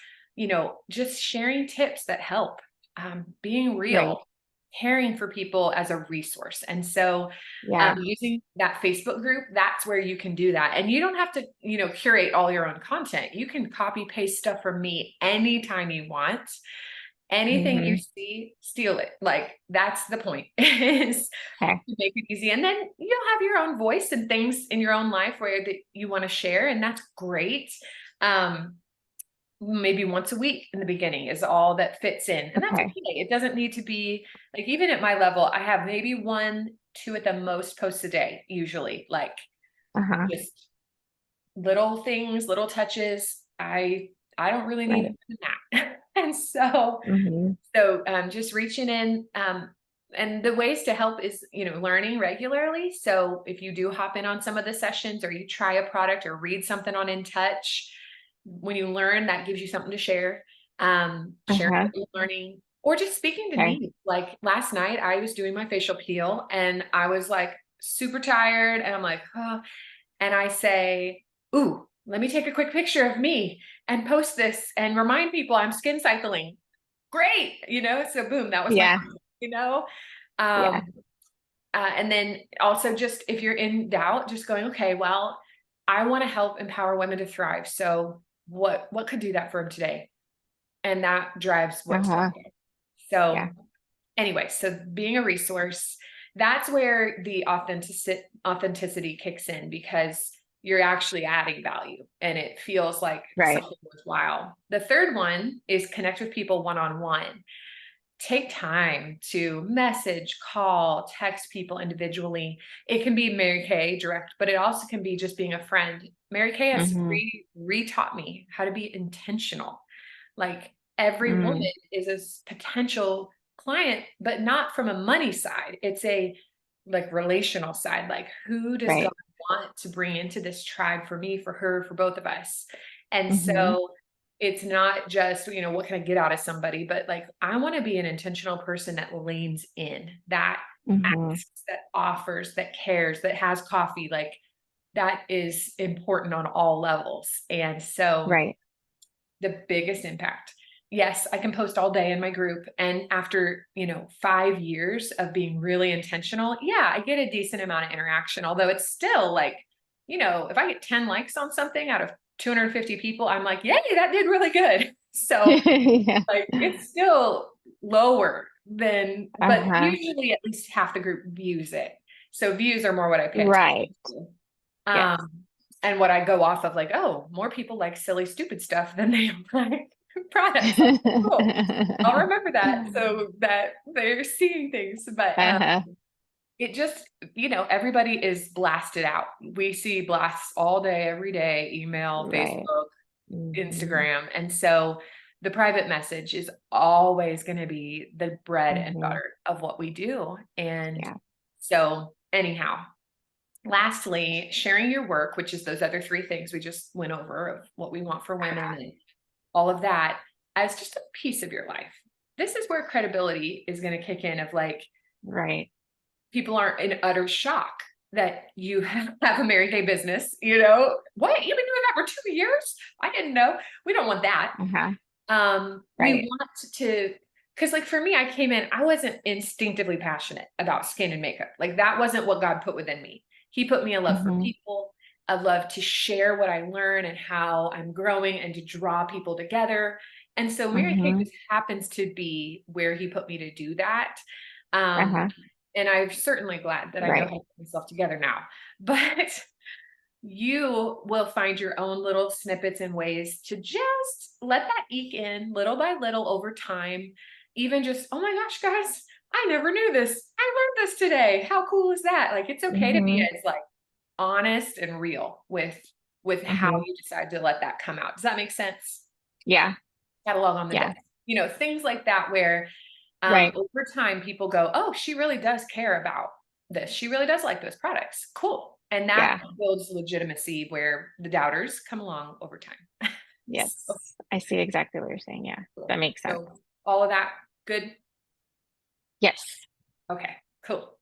just sharing tips that help, being real, Right. caring for people as a resource. And so Yeah. using that Facebook group, that's where you can do that. And you don't have to, curate all your own content. You can copy paste stuff from me anytime you want. Anything you Hmm. see, steal it. Like that's the point is Okay. to make it easy. And then you'll have your own voice and things in your own life where that you want to share. And that's great. Um, maybe once a week in the beginning is all that fits in. And that's Okay. okay. It doesn't need to be like, even at my level, I have maybe 1, 2 at the most posts a day, usually like Uh-huh. just little things, little touches. I don't really need Right. more than that. And so, Hmm. just reaching in, and the ways to help is, learning regularly. So if you do hop in on some of the sessions or you try a product or read something on In Touch, when you learn, that gives you something to share. Sharing Uh-huh. what you're learning or just speaking to Okay. needs. Like last night I was doing my facial peel and I was like super tired and I'm like, oh, and I say, ooh, let me take a quick picture of me and post this and remind people I'm skin cycling. Great. So boom, that was my, Yeah. you know, Yeah. um, and then also just if you're in doubt, just going, okay, well, I want to help empower women to thrive. So what could do that for them today? And that drives what's Uh-huh. going on. So Yeah. anyway, so being a resource, that's where the authenticity kicks in because you're actually adding value and it feels like Right. something worthwhile. The third one is connect with people one-on-one. Take time to message, call, text people individually. It can be Mary Kay direct, but it also can be just being a friend. Mary Kay has Hmm. re-taught me how to be intentional. Like every woman Mm. is a potential client, but not from a money side. It's a like relational side. Like who does God Right. want to bring into this tribe for me, for her, for both of us? And Hmm. so it's not just, what can I get out of somebody, but like I want to be an intentional person that leans in, that Hmm. asks, that offers, that cares, that has coffee. Like that is important on all levels. And so Right. the biggest impact yes, I can post all day in my group. And after, 5 years of being really intentional, yeah, I get a decent amount of interaction, although it's still like, if I get 10 likes on something out of 250 people, I'm like, yay, that did really good. So Yeah. like it's still lower than, but Uh-huh. usually at least half the group views it. So views are more what I pay attention Right. to. Yes. Um, and what I go off of, like, oh, more people like silly, stupid stuff than they like products. Like, cool. I'll remember that so that they're seeing things. But Uh-huh. it just, everybody is blasted out. We see blasts all day, every day, email, Right. Facebook, Mhm. Instagram. And so the private message is always going to be the bread and Mhm. butter of what we do. And Yeah. so, anyhow, lastly, sharing your work, which is those other three things we just went over of what we want for women and all of that, as just a piece of your life. This is where credibility is going to kick in of like, Right. people aren't in utter shock that you have a Mary Kay business, what, you've been doing that for 2 years? I didn't know. We don't want that. Uh-huh. We Right. want to, because like for me, I came in, I wasn't instinctively passionate about skin and makeup. Like that wasn't what God put within me. He put me a love for Mhm. people, a love to share what I learn and how I'm growing and to draw people together. And so Mary Kay Mhm. just happens to be where he put me to do that. Um, Uh-huh. and I'm certainly glad that I know Right. how to put myself together now. But you will find your own little snippets and ways to just let that eke in little by little over time. Even just, oh my gosh, guys, I never knew this. I learned this today. How cool is that? Like it's okay to be Mhm. as like honest and real with how Mhm. you decide to let that come out. Does that make sense? Yeah. Catalog on the Yeah. desk. Things like that where Right. over time people go, oh, she really does care about this. She really does like those products. Cool. And that Yeah. builds legitimacy where the doubters come along over time. So, Yes. I see exactly what you're saying. Yeah. That cool. makes sense. So all of that good. Yes. Okay, cool.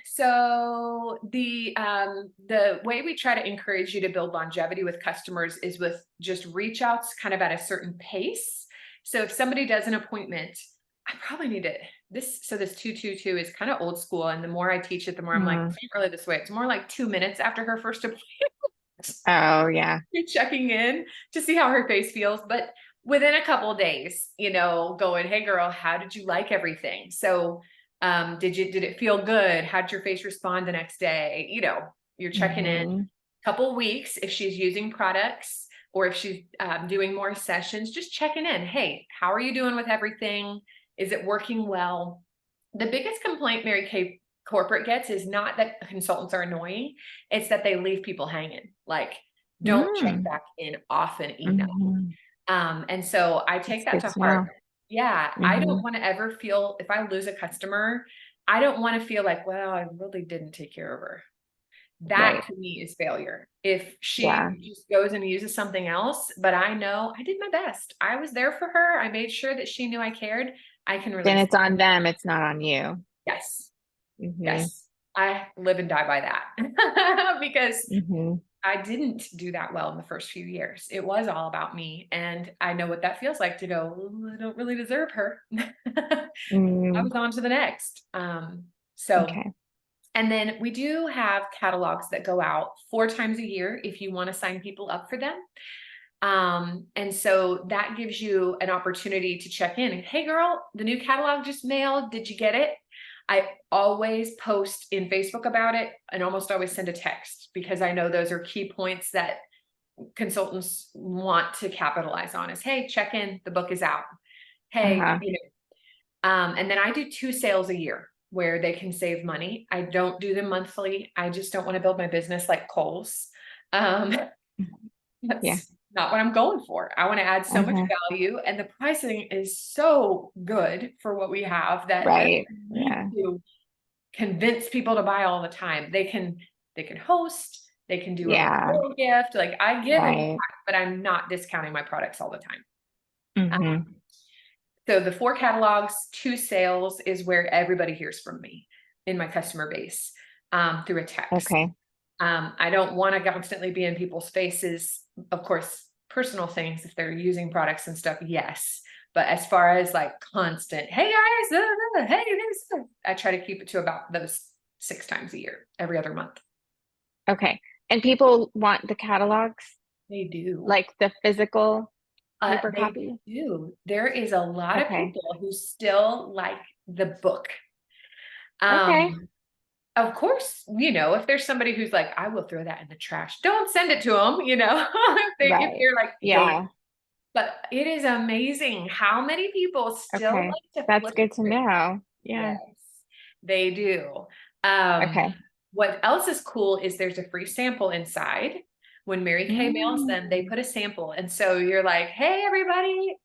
So the way we try to encourage you to build longevity with customers is with just reach outs kind of at a certain pace. So if somebody does an appointment, I probably need to this 222 is kind of old school. And the more I teach it, the more I'm like, Mm. it's not really this way. It's more like 2 minutes after her first appointment. Oh, yeah. You're checking in to see how her face feels. But within a couple of days, going, hey girl, how did you like everything? So did it feel good? How did your face respond the next day? You're checking in Mhm. couple weeks if she's using products or if she's doing more sessions, just checking in. Hey, how are you doing with everything? Is it working well? The biggest complaint Mary Kay corporate gets is not that consultants are annoying, it's that they leave people hanging. Like, don't check Mm. back in often enough. Mhm. And so I That's take that good to to heart. know. Yeah, I don't Mhm. want to ever feel if I lose a customer, I don't want to feel like, well, I really didn't take care of her. That Right. to me is failure. If she Yeah. just goes and uses something else, but I know I did my best. I was there for her. I made sure that she knew I cared. I can Then release. it's on them, it's not on you. Yes. Mhm. Yes. I live and die by that because Mhm. I didn't do that well in the first few years. It was all about me. And I know what that feels like to go, "Ooh, I don't really deserve her." I Mm. was on to the next. So Okay. and then we do have catalogs that go out 4 times a year if you want to sign people up for them. And so that gives you an opportunity to check in. Hey girl, the new catalog just mailed. Did you get it? I always post in Facebook about it and almost always send a text because I know those are key points that consultants want to capitalize on is, hey, check in, the book is out. Hey, Uh-huh. and then I do 2 sales a year where they can save money. I don't do them monthly. I just don't want to build my business like Kohl's. Um, Yeah. that's not what I'm going for. I want to add so much Uh-huh. value, and the pricing is so good for what we have that I don't Right. need Yeah. to convince people to buy all the time. They can host, they can do a Yeah. referral gift. Like I give them, Right. but I'm not discounting my products all the time. Mhm. So the 4 catalogs, 2 sales is where everybody hears from me in my customer base through a text. Okay. I don't want to constantly be in people's faces. Of course, personal things, if they're using products and stuff, yes. But as far as like constant, hey guys, hey, I try to keep it to about those 6 times a year, every other month. Okay. And people want the catalogs, They do. like the physical paper They copy? do. There is a lot of Okay. people who still like the book. Okay. Of course, if there's somebody who's like, I will throw that in the trash, don't send it to them, if Right. they're like, don't. Yeah. But it is amazing how many people still Okay. like to That's flip good to through. know. Yeah. Yes, they do. Okay. What else is cool is there's a free sample inside. When Mary Kay mails them, they Mm. put a sample. And so you're like, hey, everybody,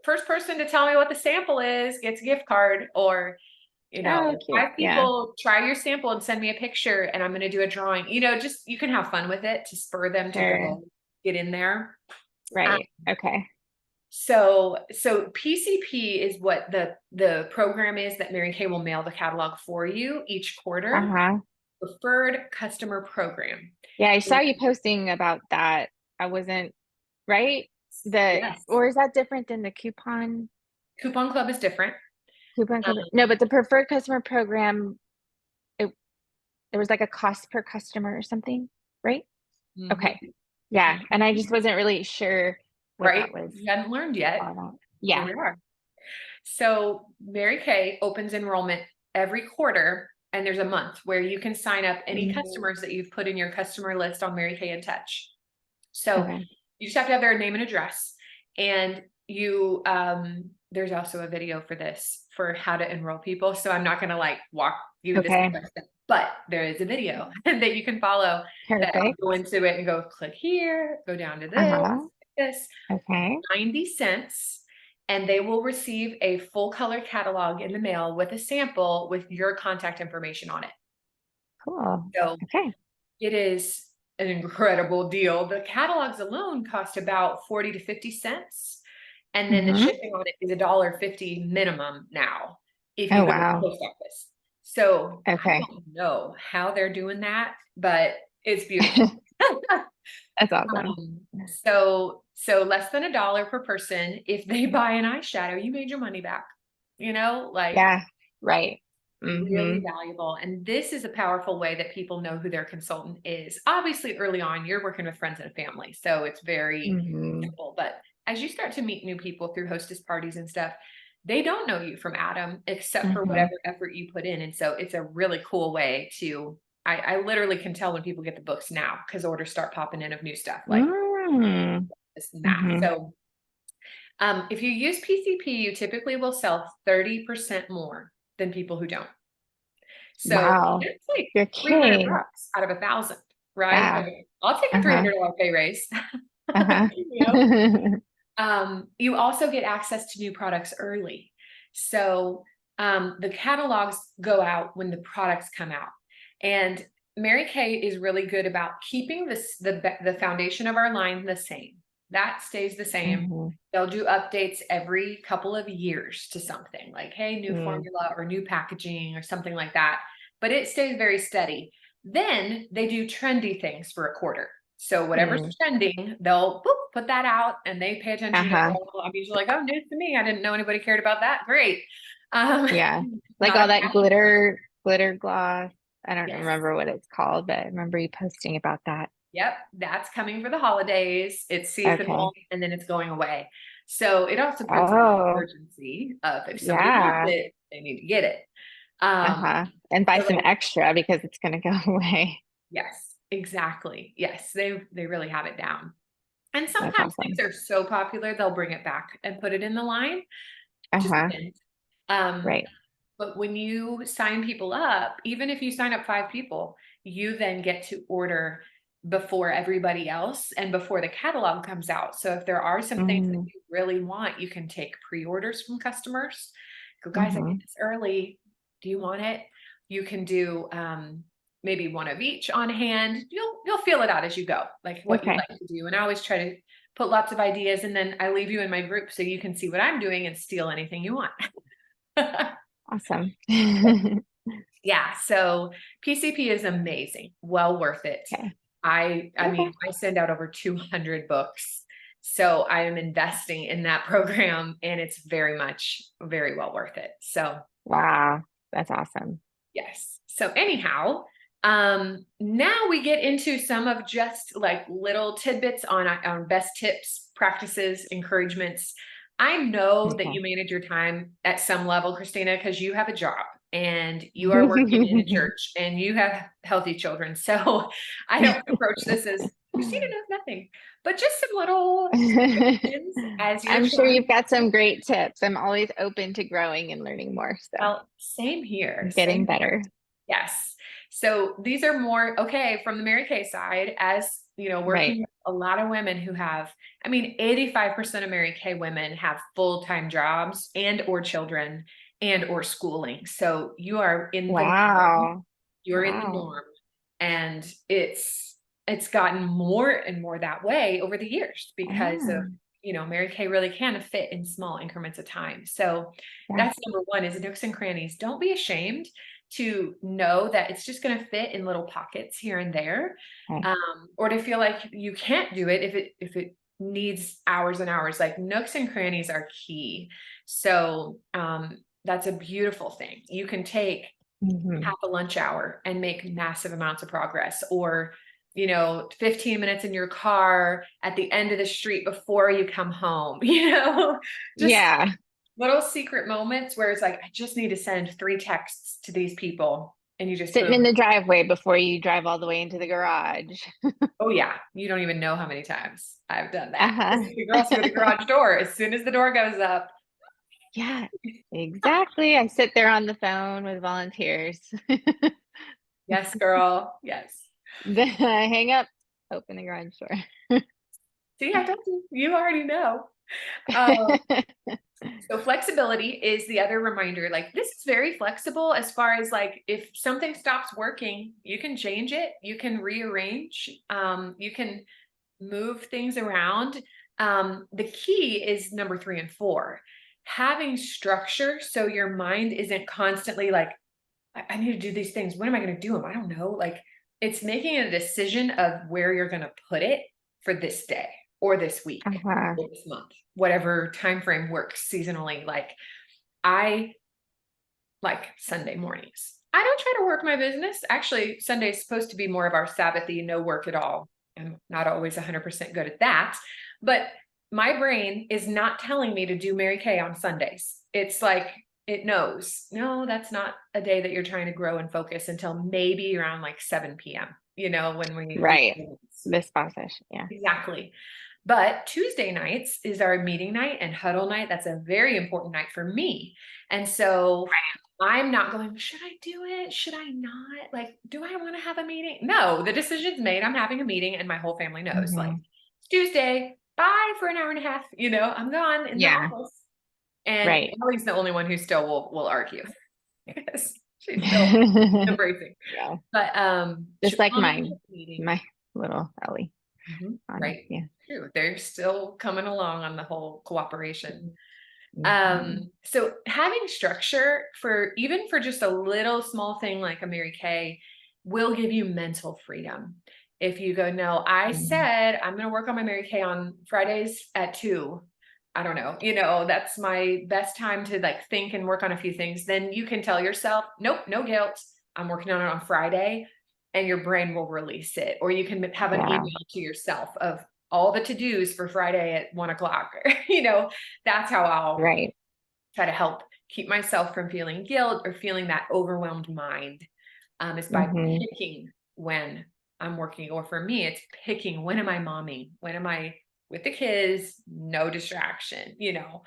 first person to tell me what the sample is gets a gift card. Or, Oh, cute. 5 Yeah. people try your sample and send me a picture and I'm going to do a drawing. Just you can have fun with it to spur them to Sure. go get in there. Um, Right. Okay. so PCP is what the program is that Mary Kay will mail the catalog for you each quarter. Uh-huh. Preferred customer program. Yeah, I saw you posting about that. I wasn't right. Yes. Or is that different than the Coupon Club is different. coupon? No, but the preferred customer program, it there was like a cost per customer or something, right? Mhm. Okay. Yeah. And I just wasn't really sure what Right? that was You hadn't learned yet. all about. Here Yeah. we are. So Mary Kay opens enrollment every quarter, and there's a month where you can sign up any Mm, customers that you've put in your customer list on Mary Kay in Touch. So okay. you just have to have their name and address. And there's also a video for this for how to enroll people. So I'm not going to like walk you this Okay. step, but there is a video that you can follow that I'll Perfect. go into it and go click here, go down to Uh-huh. this, Okay. 90 cents. And they will receive a full color catalog in the mail with a sample with your contact information on it. Cool. So Okay. it is an incredible deal. The catalogs alone cost about 40 to 50 cents. And then the Mm-hmm. shipping on it is $1.50 minimum now if you Oh, go to the wow. post office. So I Okay. don't know how they're doing that, but it's beautiful. That's awesome. So less than $1 per person. If they buy an eyeshadow, you made your money back. Like Yeah. Right. really Mm-hmm. valuable. And this is a powerful way that people know who their consultant is. Obviously, early on, you're working with friends and family, so it's very Mm-hmm. simple. But as you start to meet new people through hostess parties and stuff, they don't know you from Adam except for Mm-hmm. whatever effort you put in. And so it's a really cool way to. I literally can tell when people get the books now because orders start popping in of new stuff like Mm. this and that. Mm-hmm. So if you use PCP, you typically will sell 30% more than people who don't. So Wow. it's like You're 300 kidding. bucks out of 1,000, right? Yeah. Like, I'll take a Uh-huh. $300 pay raise. Uh-huh. You know? You also get access to new products early. So the catalogs go out when the products come out. And Mary Kay is really good about keeping the foundation of our line the same. That stays the same. Mm-hmm. They'll do updates every couple of years to something like, hey, new Mm. formula or new packaging or something like that. But it stays very steady. Then they do trendy things for a quarter. So whatever's Mm. trending, they'll put that out and they pay attention to it. Uh-huh. I'm usually like, oh, news to me. I didn't know anybody cared about that. Great. Um, Yeah. Like not all a that fashion person. glitter gloss. I don't Yes. remember what it's called, but I remember you posting about that. Yep. That's coming for the holidays. It's Okay. seasonal and then it's going away. So it also puts an Oh, urgency of if somebody wants yeah. it, they need to get it. Um, Uh-huh. And buy so some like, extra because it's gonna go away. yes, exactly. Yes, they really have it down. And That's sometimes things awesome. are so popular, they'll bring it back and put it in the line. Just Uh-huh. depends. Um, Right. but when you sign people up, even if you sign up 5 people, you then get to order before everybody else and before the catalog comes out. So if there are some things that Mm-hmm. you really want, you can take pre-orders from customers. Go, guys, I Mm-hmm. get this early. Do you want it? You can do maybe one of each on hand. You'll feel it out as you go, like what you Okay. like to do. And I always try to put lots of ideas and then I leave you in my group so you can see what I'm doing and steal anything you want. Awesome. Yeah, so PCP is amazing, well worth it. Okay. I Okay. mean, I send out over 200 books. So I am investing in that program, and it's very well worth it. So Wow, that's awesome. yes. So anyhow, now we get into some of just like little tidbits on best tips, practices, encouragements. I know that Okay. you manage your time at some level, Christina, because you have a job and you are working in a church and you have healthy children. So I don't approach this as Christina knows nothing, but just some little suggestions as you're I'm sure trying. you've got some great tips. I'm always open to growing and learning more, so Well, same here. getting Same. better. Yes. So these are more, okay, from the Mary Kay side, as you know, Right. working with a lot of women who have, I mean, 85% of Mary Kay women have full-time jobs and or children and or schooling. So you are in the norm. Wow. You're in the Wow. norm. And it's gotten more and more that way over the years because of, Ah, you know, Mary Kay really can fit in small increments of time. So yeah. that's number one is nooks and crannies. Don't be ashamed to know that it's just going to fit in little pockets here and there, Okay. or to feel like you can't do it if it needs hours and hours. Like nooks and crannies are key. So that's a beautiful thing. You can take Mhm. half a lunch hour and make massive amounts of progress, or you know, 15 minutes in your car at the end of the street before you come home, you know, just Yeah. little secret moments where it's like, I just need to send 3 texts to these people. And you just Sitting in boom. the driveway before you drive all the way into the garage. Oh yeah. You don't even know how many times I've done that. Uh-huh. The girls through the garage door. As soon as the door goes up. Yeah, exactly. I sit there on the phone with volunteers. Yes, girl. Yes. Then I hang up, open the garage door. See, I told you, you already know. Um, So flexibility is the other reminder. Like this is very flexible as far as like if something stops working, you can change it, you can rearrange, you can move things around. The key is number 3 and 4. Having structure so your mind isn't constantly like, I need to do these things. When am I going to do them? I don't know. Like it's making a decision of where you're going to put it for this day or this week Uh-huh. or this month, whatever time frame works seasonally. Like I like Sunday mornings. I don't try to work my business. Actually, Sunday is supposed to be more of our Sabbathy, no work at all. I'm not always 100% good at that, but my brain is not telling me to do Mary Kay on Sundays. It's like it knows, no, that's not a day that you're trying to grow and focus until maybe around like 7 p.m., you know, when we do Right. things. This process. Yeah. Exactly. But Tuesday nights is our meeting night and huddle night. That's a very important night for me. And so I'm not going, should I do it? Should I not? Like, do I want to have a meeting? No, the decision's made. I'm having a meeting and my whole family knows like Mhm. it's Tuesday, bye for an hour and a half. You know, I'm gone in the Yeah. office. And Right. Ellie's the only one who still will argue because she's still embracing. Yeah. But Just she'll like come into mine, the meeting. my little Ellie. Right. Yeah. True. They're still coming along on the whole cooperation. Mhm. So having structure for even for just a little small thing like a Mary Kay will give you mental freedom. If you go, no, I Mhm. said I'm going to work on my Mary Kay on Fridays at 2. I don't know, you know, that's my best time to like think and work on a few things. Then you can tell yourself, nope, no guilt. I'm working on it on Friday, and your brain will release it. Or you can have an Yeah. email to yourself of all the to-dos for Friday at 1 o'clock, or, you know, that's how I'll Right. try to help keep myself from feeling guilt or feeling that overwhelmed mind, is by Mhm. picking when I'm working. Or for me, it's picking when am I momming? When am I with the kids? No distraction, you know.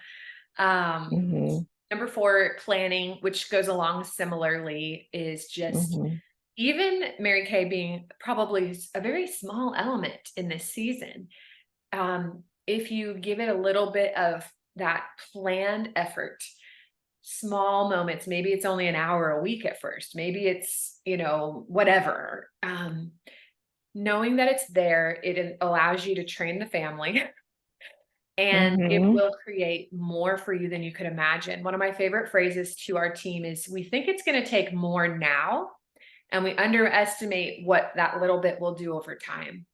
Um, Mhm. Number 4, planning, which goes along similarly, is just Mhm. even Mary Kay being probably a very small element in this season. If you give it a little bit of that planned effort, small moments, maybe it's only an hour a week at first, maybe it's, you know, whatever. Knowing that it's there, it allows you to train the family and it Mhm. will create more for you than you could imagine. One of my favorite phrases to our team is we think it's going to take more now, and we underestimate what that little bit will do over time.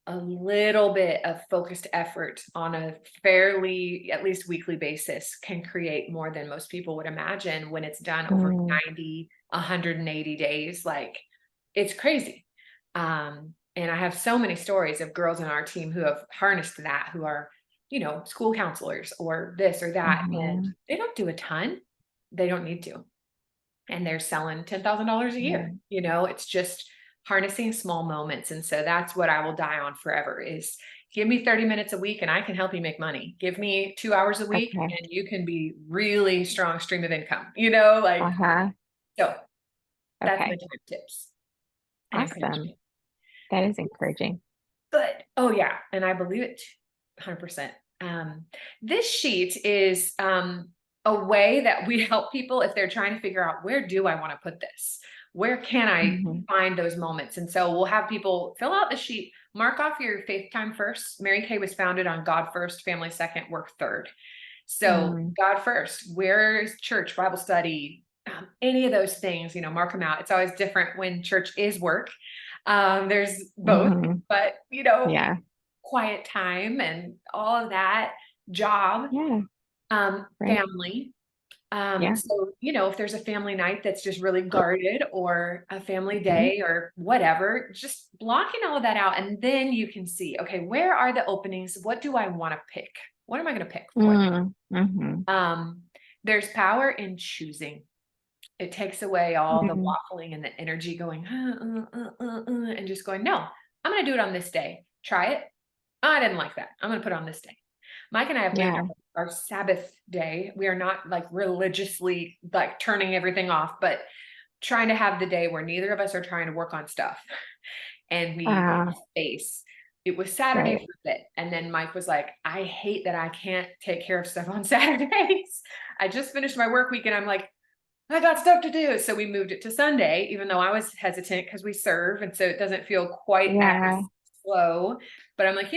a little bit of focused effort on a fairly, at least weekly basis can create more than most people would imagine when it's done over Mm, 90, 180 days. Like it's crazy. And I have so many stories of girls in our team who have harnessed that, who are, school counselors or this or that, and mhm, they don't do a ton. They don't need to. And they're selling $10,000 a year. mm. It's just harnessing small moments. And so that's what I will die on forever is give me 30 minutes a week and I can help you make money. Give me 2 hours a week Okay. and you can be really strong stream of income, like, Uh-huh. so that's my Okay. top tips and Awesome. encouragement. That is encouraging. But oh yeah, and I believe it 100%. This sheet is a way that we help people if they're trying to figure out where do I want to put this? Where can I Mhm, find those moments? And so we'll have people fill out the sheet, mark off your faith time first. Mary Kay was founded on God first, family second, work third. So mm, God first, where is church, Bible study, any of those things, mark them out. It's always different when church is work. There's both, mhm. but Yeah. quiet time and all of that, job, Yeah. Right. family. Yeah. So, if there's a family night that's just really guarded or a family Mhm, day or whatever, just blocking all of that out. And then you can see, okay, where are the openings? What do I want to pick? What am I going to pick for? mhm, Um, there's power in choosing. It takes away all the mhm. waffling and the energy going, and just going, no, I'm going to do it on this day. Try it. I didn't like that. I'm going to put it on this day. Mike and I have made Yeah. our Sabbath day. We are not like religiously like turning everything off, but trying to have the day where neither of us are trying to work on stuff and we Uh, have space. It was Saturday right. for a bit. And then Mike was like, I hate that I can't take care of stuff on Saturdays. I just finished my work week and I'm like, I got stuff to do. So we moved it to Sunday, even though I was hesitant because we serve. And so it doesn't feel quite as Yeah. slow. But I'm like,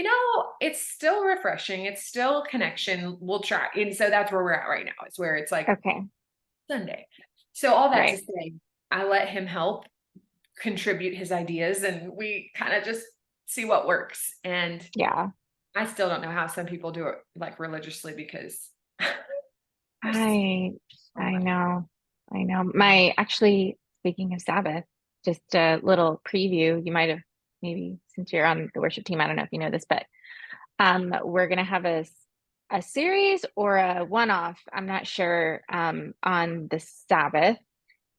it's still refreshing. It's still connection. We'll try. And so that's where we're at right now. It's where it's like Okay. Sunday. So all that to Right. say, I let him help contribute his ideas and we kind of just see what works. And Yeah. I still don't know how some people do it like religiously because there's I so I much. know. I know. My actually, speaking of Sabbath, just a little preview. You might have maybe since you're on the worship team, I don't know if you know this, but we're gonna have a series or a one-off, I'm not sure, on the Sabbath.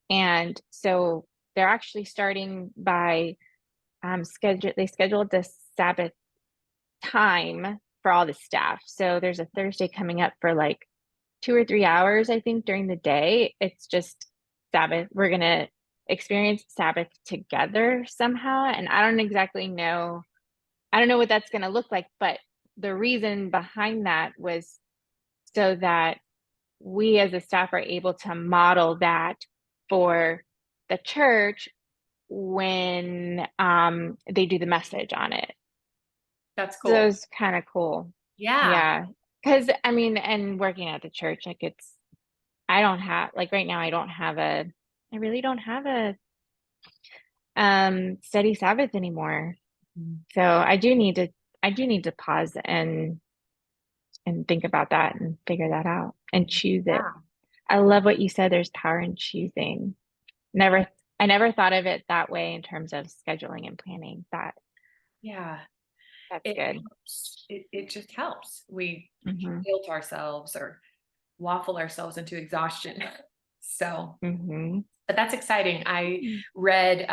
And so they're actually starting by they scheduled the Sabbath time for all the staff. So there's a Thursday coming up for like 2 or 3 hours, I think, during the day. It's just Sabbath. We're going to experience Sabbath together somehow. And I don't exactly know, I don't know what that's going to look like, but the reason behind that was so that we as a staff are able to model that for the church when they do the message on it. That's So cool. it's kind of cool. Yeah. Yeah. Because I mean, and working at the church, like I don't have, like right now, I really don't have a steady Sabbath anymore. So I do need to pause and think about that and figure that out and choose it. Yeah. I love what you said. There's power in choosing. Never, I never thought of it that way in terms of scheduling and planning. Yeah. That's It good. helps. It just helps. We Mm-hmm. guilt ourselves or waffle ourselves into exhaustion. So, Mm-hmm. but that's exciting. I read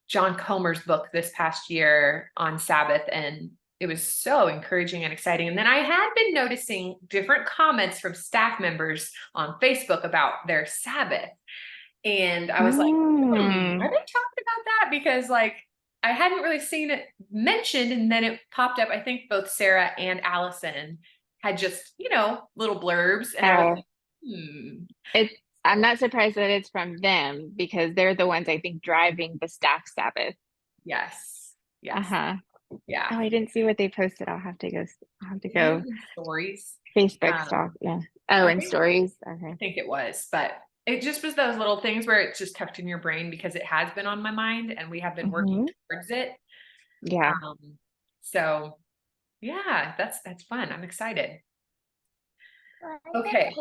John Comer's book this past year on Sabbath, and it was so encouraging and exciting. And then I had been noticing different comments from staff members on Facebook about their Sabbath. And I was like, are Mm. they talking about that? Because like I hadn't really seen it mentioned, and then it popped up. I think both Sarah and Allison had just, little blurbs, and I was Oh, like, it's I'm not surprised that it's from them because they're the ones I think driving the staff Sabbath. yes, yes, Uh-huh. yeah. Oh, I didn't see what they posted. I'll have to It might have go been stories. Facebook stalk. Um, Yeah. Oh, I and think stories. Okay. I think it was, but it just was those little things where it's just tucked in your brain because it has been on my mind and we have been working Mm-hmm. towards it. Yeah. So yeah, that's fun. I'm excited. Okay,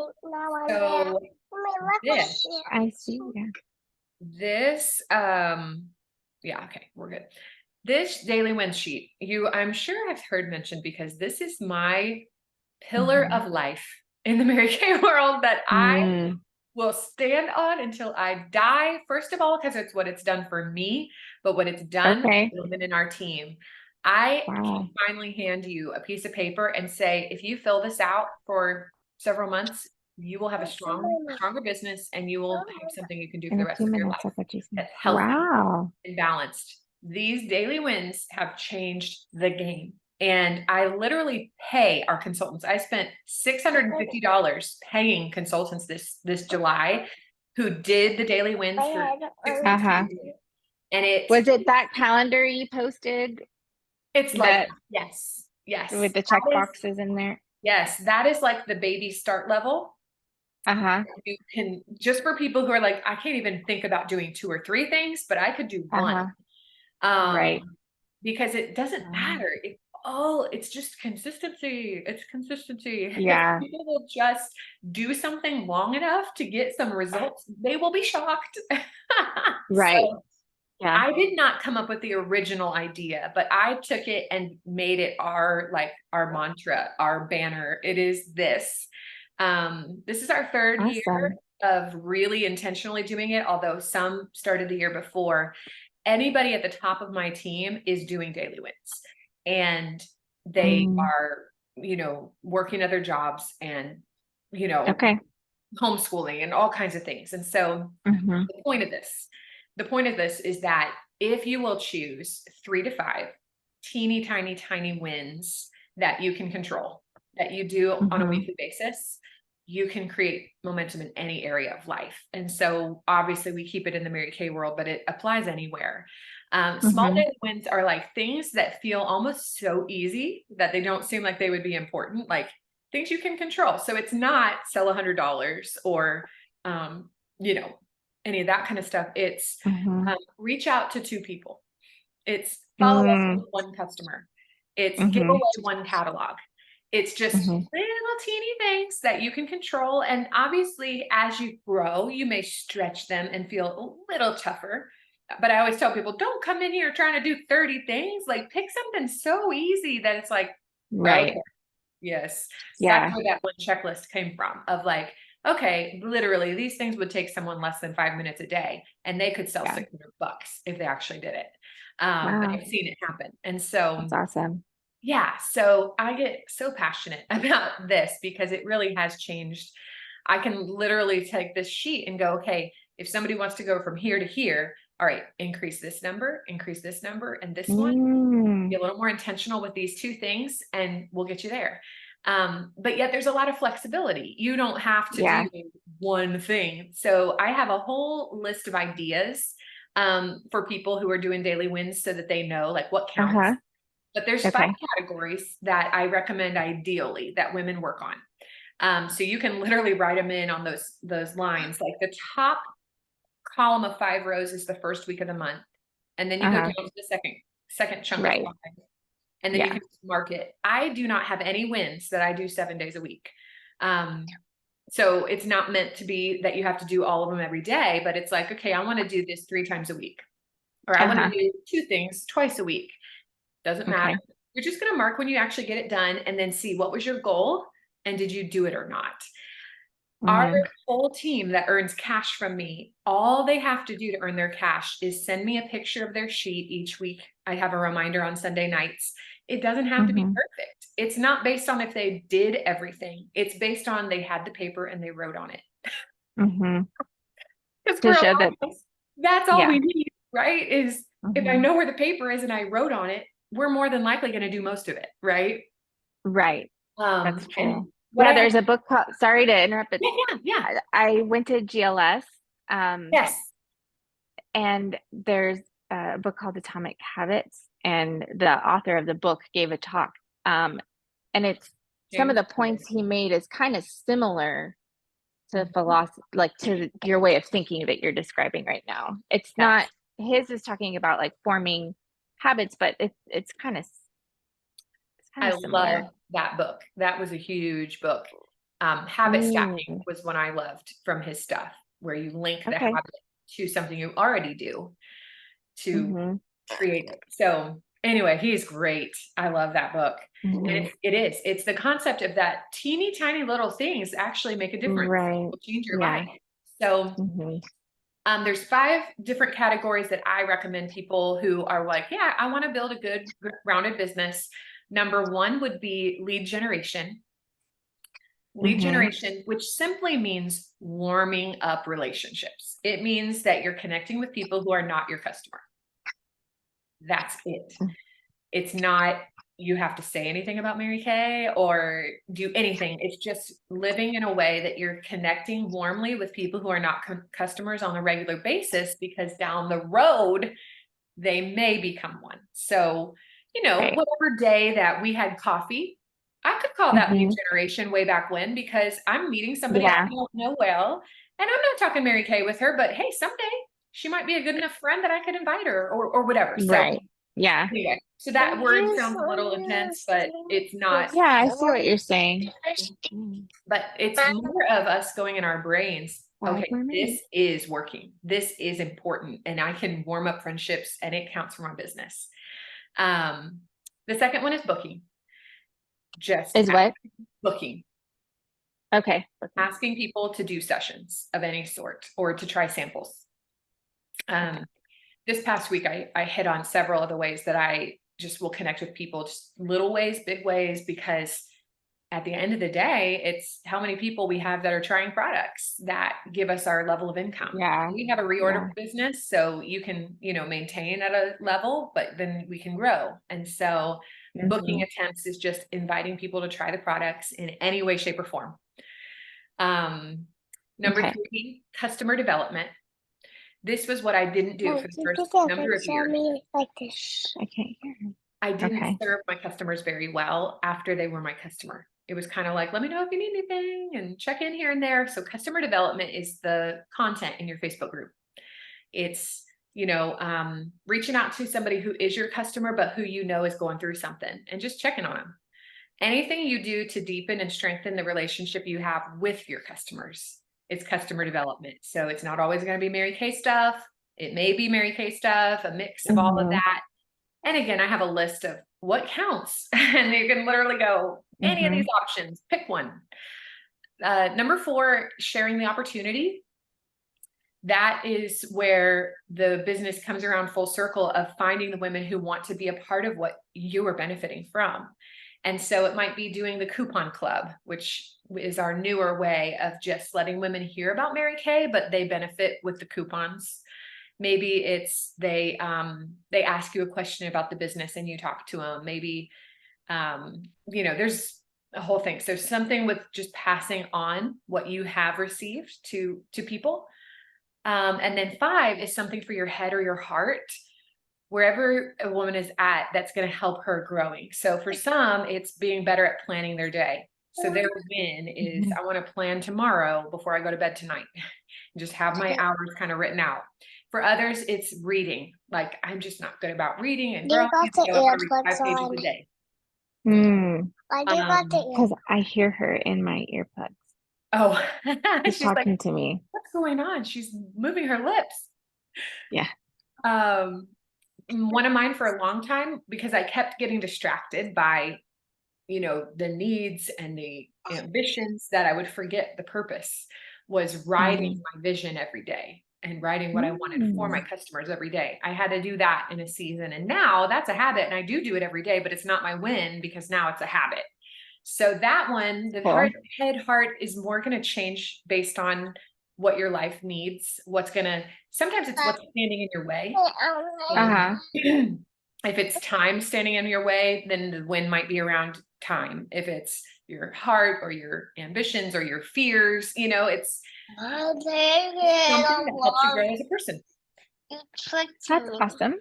so this I see. Yeah. this yeah, okay, we're good. This daily win sheet, I'm sure I've heard mentioned because this is my pillar Mhm. of life in the Mary Kay world that I Mm, will stand on until I die. First of all, because it's what it's done for me, but what it's done for okay. the women in our team. I can Wow. finally hand you a piece of paper and say, if you fill this out for several months, you will have a stronger business and you will have something you can do for In the a rest few of your minutes, life I thought you said. that's healthy Wow. and balanced. These daily wins have changed the game. And I literally pay our consultants. I spent $650 paying consultants this July who did the daily wins for 6 months. Uh-huh. And Was it that calendar you posted it's like, that yes, with yes. the check That is, boxes in there? yes, that is like the baby start level. Uh-huh. You can, just for people who are like, I can't even think about doing 2 or 3 things, but I could do one. Uh-huh. Um, Right. because it doesn't Wow. matter. It's just consistency. It's consistency. If Yeah. people will just do something long enough to get some results, they will be shocked. Right. So Yeah. I did not come up with the original idea, but I took it and made it our mantra, our banner. It is this. This is our 3rd year Awesome. of really intentionally doing it, although some started the year before. Anybody at the top of my team is doing daily wins and they Mm, are, working other jobs and, you know, okay. homeschooling and all kinds of things. And so Mm-hmm. the point of this is that if you will choose 3 to 5 teeny tiny tiny wins that you can control, that you do on a Mm-hmm. weekly basis, you can create momentum in any area of life. And so obviously we keep it in the Mary Kay world, but it applies anywhere. Small Mm-hmm. daily wins are like things that feel almost so easy that they don't seem like they would be important, like things you can control. So it's not sell $100 or, um, you know, any of that kind of stuff. It's Mm-hmm. reach out to 2 people. It's follow up Mm, with 1 customer. It's give mm-hmm. away 1 catalog. It's just Mm-hmm. little teeny things that you can control. And obviously, as you grow, you may stretch them and feel a little tougher. But I always tell people, don't come in here trying to do 30 things. Like pick something so easy that it's like, okay, Right. yes. So that's Yeah. where that 1 checklist came from of like, okay, literally these things would take someone less than 5 minutes a day and they could sell Yeah. $600 if they actually did it. Wow. I've seen it happen. And so, That's awesome. yeah, so I get so passionate about this because it really has changed. I can literally take this sheet and go, okay, if somebody wants to go from here to here, all right, increase this number, and this one, be Mm, a little more intentional with these 2 things and we'll get you there. But yet there's a lot of flexibility. You don't have to yeah. do 1 thing. So I have a whole list of ideas for people who are doing daily wins so that they know like what counts. Uh-huh. But there's 5 Okay. categories that I recommend ideally that women work on. So you can literally write them in on those lines. Like the top column of 5 rows is the first week of the month. And then you go Uh-huh. down to the second chunk of Right. 5. And then you Yeah. can mark it. I do not have any wins that I do 7 days a week. So it's not meant to be that you have to do all of them every day, but it's like, okay, I want to do this 3 times a week, or I want to Uh-huh. do 2 things twice a week. Doesn't matter. Okay. You're just going to mark when you actually get it done and then see what was your goal and did you do it or not. Our Mm-hmm. whole team that earns cash from me, all they have to do to earn their cash is send me a picture of their sheet each week. I have a reminder on Sunday nights. It doesn't have to be Mm-hmm. perfect. It's not based on if they did everything. It's based on they had the paper and they wrote on it. Mm-hmm. Because To for a show lot that, of us, that's all yeah. we need, right? Is if I Mm-hmm. know where the paper is and I wrote on it, we're more than likely going to do most of it, right? Right. That's And true. what Yeah, I have, there's a book called, sorry to interrupt, but yeah, I went to GLS, um, yes, and there's a book called Atomic Habits, and the author of the book gave a talk. And it's some of James. the points he made is kind of similar to philosophy, like to your way of thinking that you're describing right now. It's not, Yes. his is talking about like forming habits, but it's kind of I similar. love that book. That was a huge book. Habit stacking Mm, was one I loved from his stuff, where you link the okay. habit to something you already do to Mm-hmm. create it. So anyway, he's great. I love that book. And Mm-hmm. it's the concept of that teeny tiny little things actually make a difference. Right. Will change your Yeah. life. So Mm-hmm. there's 5 different categories that I recommend people who are like, yeah, I want to build a good rounded business. Number 1 would be lead generation. Lead Mm-hmm. generation, which simply means warming up relationships. It means that you're connecting with people who are not your customer. That's it. It's not you have to say anything about Mary Kay or do anything. It's just living in a way that you're connecting warmly with people who are not customers on a regular basis, because down the road, they may become one. So, Right. whatever day that we had coffee, I could call that lead Mm-hmm. generation way back when, because I'm meeting somebody I Yeah. don't know well, and I'm not talking Mary Kay with her, but hey, someday she might be a good enough friend that I could invite her or whatever. So Right. Yeah. anyway, so that word sounds a little intense, but it's not. Yeah, I see what you're saying. But it's more of us going in our brains. 5 Okay, more this minutes. is working. This is important, and I can warm up friendships, and it counts for my business. The second one is booking. Just Is what? booking, Okay. Okay. asking people to do sessions of any sort or to try samples. Okay. This past week, I hit on several of the ways that I just will connect with people, just little ways, big ways, because at the end of the day, it's how many people we have that are trying products that give us our level of income. Yeah. We have a reorder Yeah. business, so you can, maintain at a level, but then we can grow. And so booking Mm-hmm. attempts is just inviting people to try the products in any way, shape, or form. Number Okay. 3, customer development. This was what I didn't do for the first number of years. I can't hear her. I didn't Okay. serve my customers very well after they were my customer. It was kind of like, let me know if you need anything and check in here and there. So customer development is the content in your Facebook group. It's, reaching out to somebody who is your customer, but who is going through something, and just checking on them. Anything you do to deepen and strengthen the relationship you have with your customers, it's customer development. So it's not always going to be Mary Kay stuff. It may be Mary Kay stuff, a mix of all of Mm-hmm. that. And again, I have a list of what counts, and you can literally go any of Mm-hmm. these options, pick one. Number 4, sharing the opportunity. That is where the business comes around full circle of finding the women who want to be a part of what you are benefiting from. And so it might be doing the coupon club, which is our newer way of just letting women hear about Mary Kay, but they benefit with the coupons. Maybe it's they ask you a question about the business and you talk to them. Maybe there's a whole thing. So something with just passing on what you have received to people. And then 5 is something for your head or your heart, wherever a woman is at, that's going to help her growing. So for some, it's being better at planning their day. So their win is, Mm-hmm. I want to plan tomorrow before I go to bed tonight, and just have my hours kind of written out. For others, it's reading. Like, I'm just not good about reading and growing. So I want to read 5 pages a day. Because I hear her in my earbuds. Oh, She's she's like, talking to me. what's going on? She's moving her lips. Yeah. One of mine for a long time, because I kept getting distracted by, the needs and the ambitions, that I would forget the purpose, was writing my vision every day and writing what I wanted for my Mm. customers every day. I had to do that in a season. And now that's a habit, and I do it every day, but it's not my win because now it's a habit. So that one, the Cool. heart is more going to change based on what your life needs. Sometimes it's what's standing in your way. Uh-huh. If it's time standing in your way, then the win might be around time. If it's your heart or your ambitions or your fears, it's something that helps you grow as a person. That's awesome.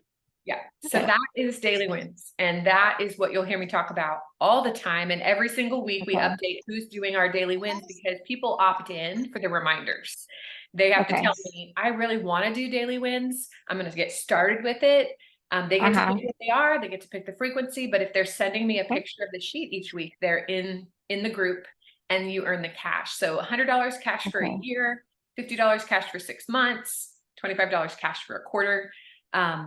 Yeah. So that is daily wins. And that is what you'll hear me talk about all the time. And every single week we Okay. update who's doing our daily wins, because people opt in for the reminders. They have to Okay. tell me, I really want to do daily wins. I'm going to get started with it. They get to Uh-huh. pick what they are, they get to pick the frequency, but if they're sending me a Okay. picture of the sheet each week, they're in the group and you earn the cash. So $100 cash for a Okay. year, $50 cash for 6 months, $25 cash for a quarter,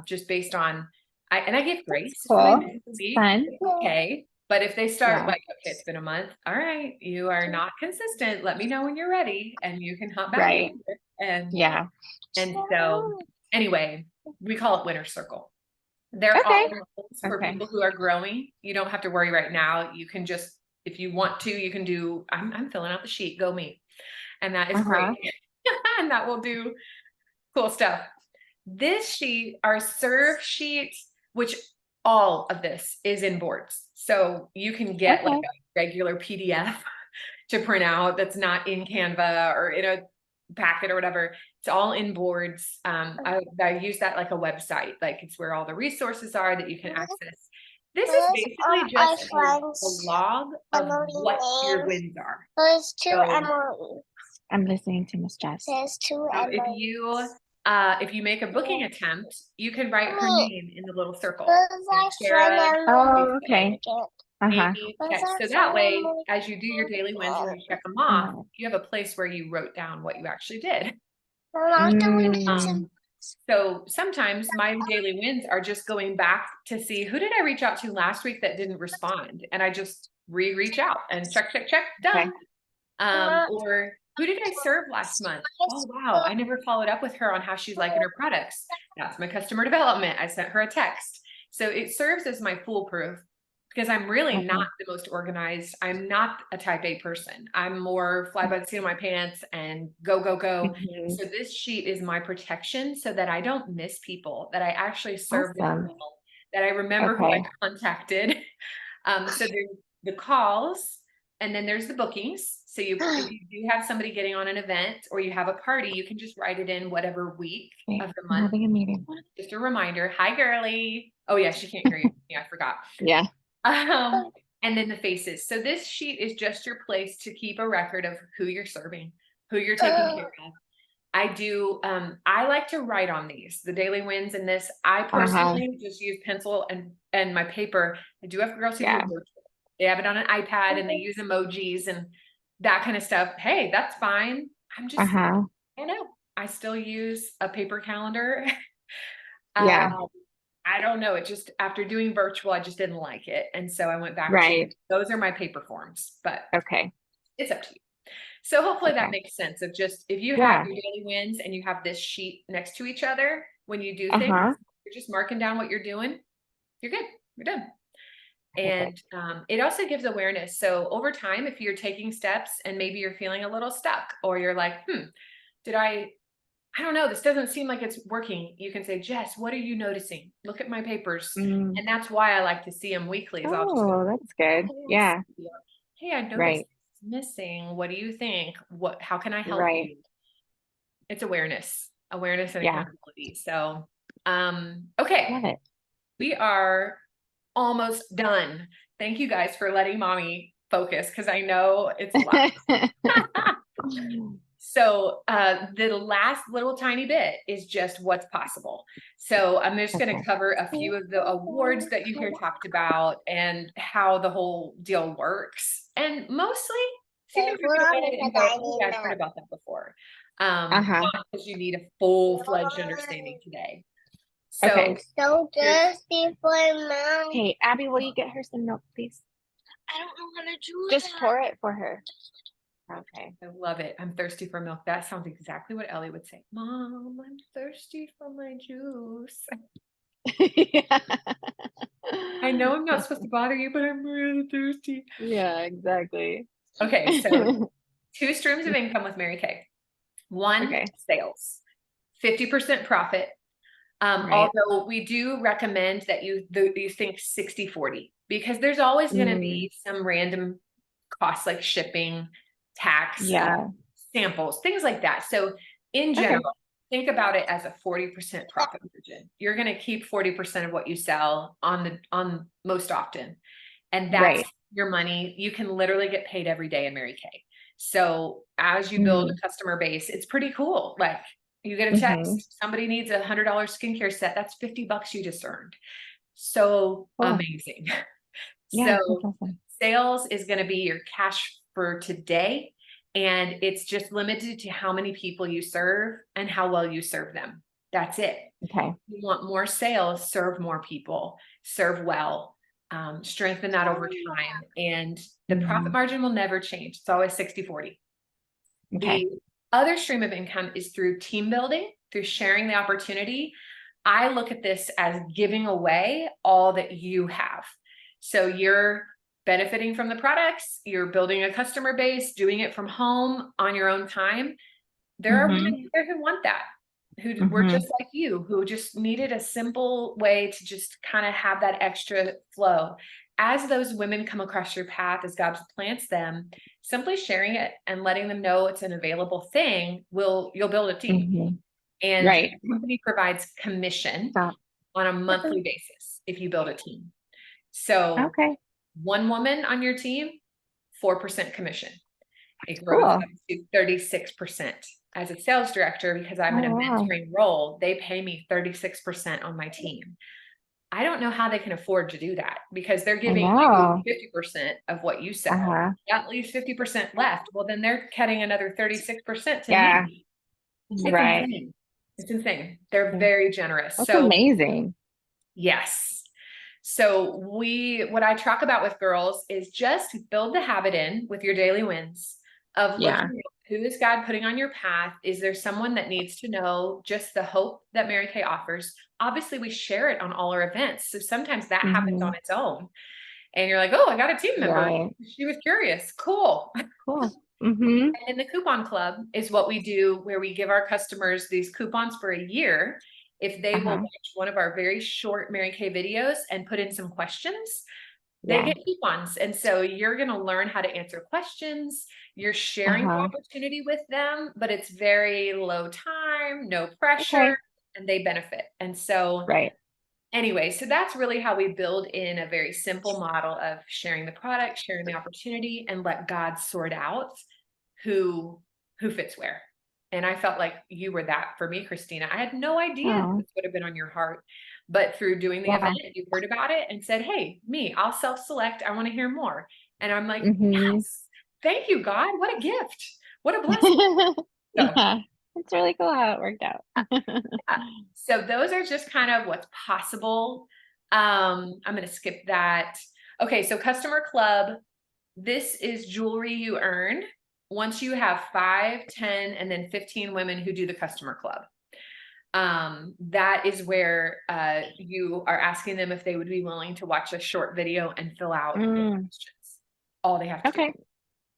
just based on, I give grace. If Cool. somebody misses a week, Fun. it's okay. But if they start Yeah. like, okay, it's been a month, all right, you are not consistent. Let me know when you're ready and you can hop back Right. in. And Yeah. so anyway, we call it winner circle. There are Okay. levels for Okay. people who are growing. You don't have to worry right now. You can just, if you want to, you can do, I'm filling out the sheet, go me. And that is great. Uh-huh. And that will do cool stuff. This sheet, our serve sheet, which all of this is in boards. So you can get like Okay. a regular PDF to print out that's not in Canva or in a packet or whatever. It's all in boards. I use that like a website, like it's where all the resources are that you can access. This is basically just a log of what your wins are. There's two So- Emily. I'm listening to Miss Jess. There's two So Emily. if you make a booking attempt, you can write her name in the little circle. Those are Sarah, fun Oh, okay. Emily. Uh-huh. Amy, Those check. are So that way, fun as you do your daily wins and you check them off, you have a place where you wrote down what you actually did. We're not doing it Mm. So sometimes my daily wins are just going back to see who did I reach out to last week that didn't respond, and I just reach out and check, done. Or who did I serve last month? Oh wow, I never followed up with her on how she's liking her products. That's my customer development. I sent her a text. So it serves as my foolproof because I'm really Okay. not the most organized. I'm not a type A person. I'm more fly by the seat of my pants and go. Mhm. So this sheet is my protection so that I don't miss people, that I actually serve them Awesome. well, that I remember who I Okay. contacted. So there's the calls and then there's the bookings. So if you do have somebody getting on an event or you have a party, you can just write it in whatever week Okay, of the I'm month. having a meeting. Just a reminder. Hi, girly. Oh yeah, she can't hear you. Yeah, I forgot. Yeah. And then the faces. So this sheet is just your place to keep a record of who you're serving, who you're taking care of. I like to write on these, the daily wins in this. I personally just use pencil and my paper. I do have girls who do it virtual. They have it on an iPad and they use emojis and that kind of stuff. Hey, that's fine. I'm just, I know, I still use a paper calendar. Yeah. I don't know. It just, after doing virtual, I just didn't like it. And so I went back to, Right. those are my paper forms, but Okay. it's up to you. So hopefully that Okay. makes sense of just, if you Yeah. have your daily wins and you have this sheet next to each other, when you do things, you're just marking down what you're doing. You're good. You're done. And it also gives awareness. So over time, if you're taking steps and maybe you're feeling a little stuck or you're like, I don't know, this doesn't seem like it's working. You can say, Jess, what are you noticing? Look at my papers. Mm. And that's why I like to see them weekly. Oh, that's good. Yeah. Hey, I noticed Right. it's missing. What do you think? How can I help Right. you? It's awareness and Yeah. accountability. So, okay. Love it. We are almost done. Thank you guys for letting mommy focus because I know it's a lot. So the last little tiny bit is just what's possible. So I'm just going to cover a few of the awards that you hear talked about and how the whole deal works. And mostly, see if you guys heard about that before. Not because you need a full-fledged understanding today. So, Okay. So thirsty for mom. Hey, Abby, will you get her some milk, please? I don't know how to do Just that. pour it for her. Okay. I love it. I'm thirsty for milk. That sounds exactly what Ellie would say. Mom, I'm thirsty for my juice. I know I'm not supposed to bother you, but I'm really thirsty. Yeah, exactly. Okay, so 2 streams of income with Mary Kay. 1, sales, 50% profit. Although we do recommend that you think 60-40 because there's always going to be some random costs like shipping, tax, samples, things like that. So in general, think about it as a 40% profit margin. You're going to keep 40% of what you sell on most often. And that's your money. You can literally get paid every day in Mary Kay. So as you build a customer base, it's pretty cool. Like You get a text, somebody needs $100 skincare set. That's $50 you just earned. So Cool. amazing. Yeah, So that's awesome. sales is going to be your cash for today. And it's just limited to how many people you serve and how well you serve them. That's it. Okay. You want more sales, serve more people, serve well, strengthen that over time. And the profit margin will never change. It's always 60-40. Okay. The other stream of income is through team building, through sharing the opportunity. I look at this as giving away all that you have. So you're benefiting from the products, you're building a customer base, doing it from home on your own time. There are women out there who want that, who were just like you, who just needed a simple way to just kind of have that extra flow. As those women come across your path, as God plants them, simply sharing it and letting them know it's an available thing, you'll build a team. And Right. the company provides commission Stop. on a monthly basis if you build a team. So Okay. one woman on your team, 4% commission. It grows Cool. up to 36%. As a sales director, because I'm in a mentoring role, they pay me 36% on my team. I don't know how they can afford to do that because they're giving you 50% of what you sell. That leaves 50% left. Well, then they're cutting another 36% to me. It's insane. It's insane. They're very generous. That's so amazing. Yes. So what I talk about with girls is just build the habit in with your daily wins of looking at who is God putting on your path. Is there someone that needs to know just the hope that Mary Kay offers? Obviously we share it on all our events. So sometimes that happens on its own and you're like, oh, I got a team member. She was curious. Cool. Cool. And then the coupon club is what we do where we give our customers these coupons for a year. If they will watch one of our very short Mary Kay videos and put in some questions, they get coupons. And so you're going to learn how to answer questions. You're sharing opportunity with them, but it's very low time, no pressure, and they benefit. And so anyway, so that's really how we build in a very simple model of sharing the product, sharing the opportunity, and let God sort out who fits where. And I felt like you were that for me, Christina. I had no idea this would have been on your heart, but through doing the event, you heard about it and said, hey, I'll self-select. I want to hear more. And I'm like, yes, thank you, God. What a gift. What a blessing. It's really cool how it worked out. So those are just kind of what's possible. I'm going to skip that. Okay. So customer club, this is jewelry you earn once you have 5, 10, and then 15 women who do the customer club. That is where you are asking them if they would be willing to watch a short video and fill out the questions. All they have to do. That's